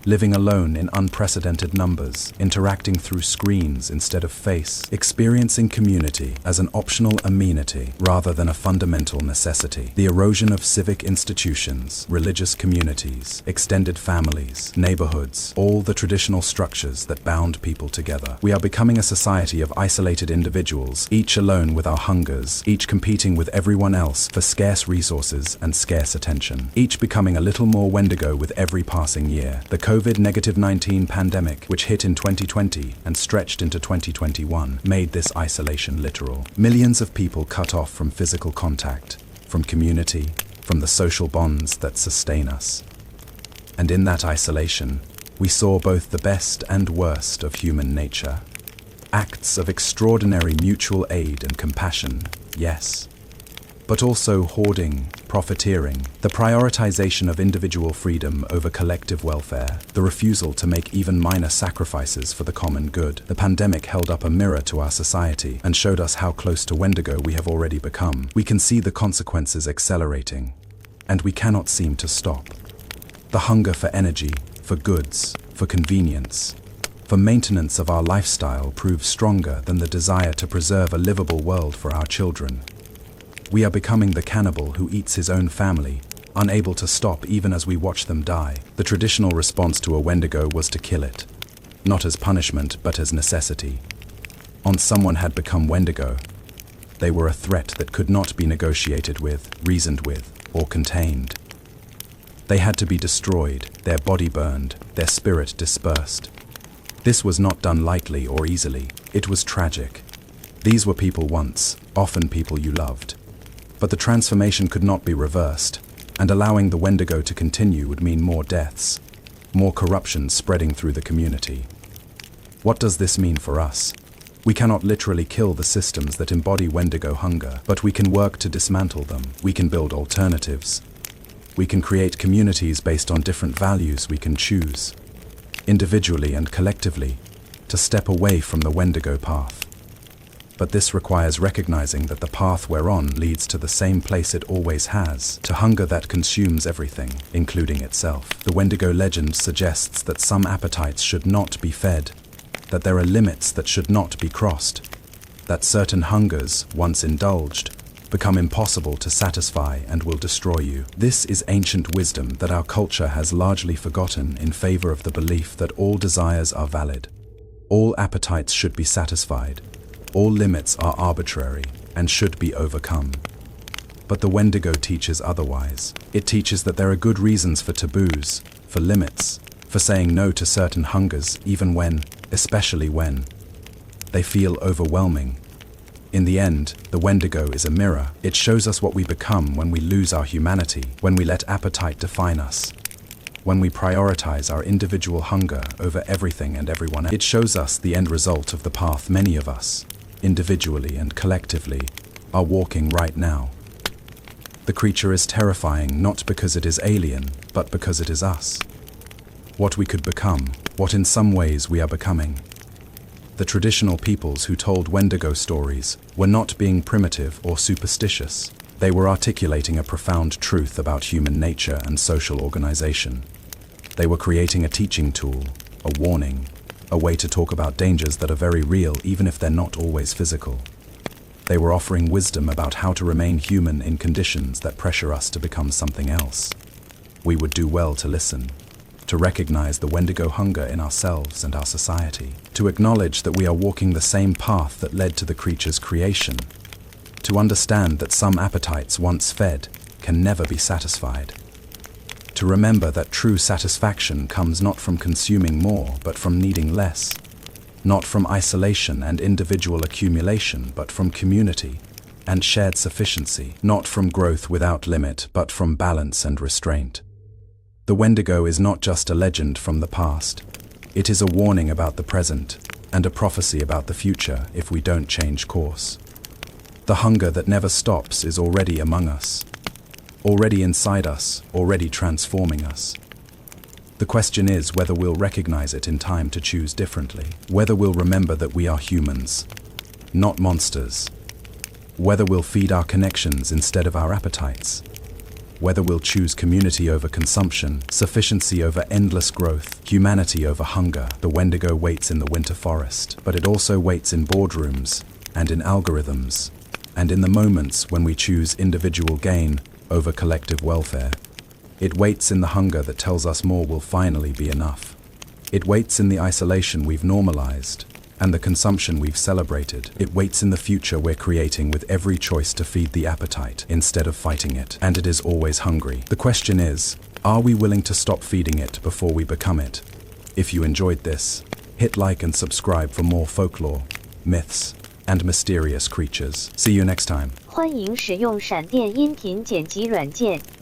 living alone in unprecedented numbers, interacting through screens instead of face, experiencing community as an optional amenity rather than a fundamental necessity. The erosion of civic institutions, religious communities, extended families, neighborhoods, all the traditional structures that bound people together. We are becoming a society of isolated individuals, each alone with our hungers, each competing with everyone else for scarce resources and scarce attention, each becoming a little more Wendigo with every passing year. The COVID-19 pandemic, which hit in 2020 and stretched into 2021, made this isolation literal. Millions of people cut off from physical contact, from community, from the social bonds that sustain us. And in that isolation, we saw both the best and worst of human nature. Acts of extraordinary mutual aid and compassion, yes, but also hoarding, profiteering, the prioritization of individual freedom over collective welfare, the refusal to make even minor sacrifices for the common good. The pandemic held up a mirror to our society and showed us how close to Wendigo we have already become. We can see the consequences accelerating, and we cannot seem to stop. The hunger for energy, for goods, for convenience, for maintenance of our lifestyle proves stronger than the desire to preserve a livable world for our children. We are becoming the cannibal who eats his own family, unable to stop even as we watch them die. The traditional response to a Wendigo was to kill it, not as punishment but as necessity. Once someone had become Wendigo, they were a threat that could not be negotiated with, reasoned with, or contained. They had to be destroyed, their body burned, their spirit dispersed. This was not done lightly or easily. It was tragic. These were people once, often people you loved. But the transformation could not be reversed, and allowing the Wendigo to continue would mean more deaths, more corruption spreading through the community. What does this mean for us? We cannot literally kill the systems that embody Wendigo hunger, but we can work to dismantle them. We can build alternatives. We can create communities based on different values we can choose, individually and collectively, to step away from the Wendigo path. But this requires recognizing that the path we're on leads to the same place it always has, to hunger that consumes everything, including itself. The Wendigo legend suggests that some appetites should not be fed, that there are limits that should not be crossed, that certain hungers, once indulged, become impossible to satisfy and will destroy you. This is ancient wisdom that our culture has largely forgotten in favor of the belief that all desires are valid. All appetites should be satisfied. All limits are arbitrary and should be overcome. But the Wendigo teaches otherwise. It teaches that there are good reasons for taboos, for limits, for saying no to certain hungers, even when, especially when, they feel overwhelming. In the end, the Wendigo is a mirror. It shows us what we become when we lose our humanity, when we let appetite define us, when we prioritize our individual hunger over everything and everyone else. It shows us the end result of the path many of us, individually and collectively, are walking right now. The creature is terrifying not because it is alien, but because it is us. What we could become, what in some ways we are becoming. The traditional peoples who told Wendigo stories were not being primitive or superstitious. They were articulating a profound truth about human nature and social organization. They were creating a teaching tool, a warning, a way to talk about dangers that are very real even if they're not always physical. They were offering wisdom about how to remain human in conditions that pressure us to become something else. We would do well to listen, to recognize the Wendigo hunger in ourselves and our society, to acknowledge that we are walking the same path that led to the creature's creation, to understand that some appetites once fed can never be satisfied, to remember that true satisfaction comes not from consuming more but from needing less, not from isolation and individual accumulation but from community and shared sufficiency, not from growth without limit but from balance and restraint. The Wendigo is not just a legend from the past. It is a warning about the present and a prophecy about the future if we don't change course. The hunger that never stops is already among us, already inside us, already transforming us. The question is whether we'll recognize it in time to choose differently, whether we'll remember that we are humans, not monsters, whether we'll feed our connections instead of our appetites, whether we'll choose community over consumption, sufficiency over endless growth, humanity over hunger. The Wendigo waits in the winter forest, but it also waits in boardrooms and in algorithms, and in the moments when we choose individual gain over collective welfare. It waits in the hunger that tells us more will finally be enough. It waits in the isolation we've normalized and the consumption we've celebrated. It waits in the future we're creating with every choice to feed the appetite instead of fighting it. And it is always hungry. The question is, are we willing to stop feeding it before we become it? If you enjoyed this, hit like and subscribe for more folklore, myths, and mysterious creatures. See you next time. 欢迎使用闪电音频剪辑软件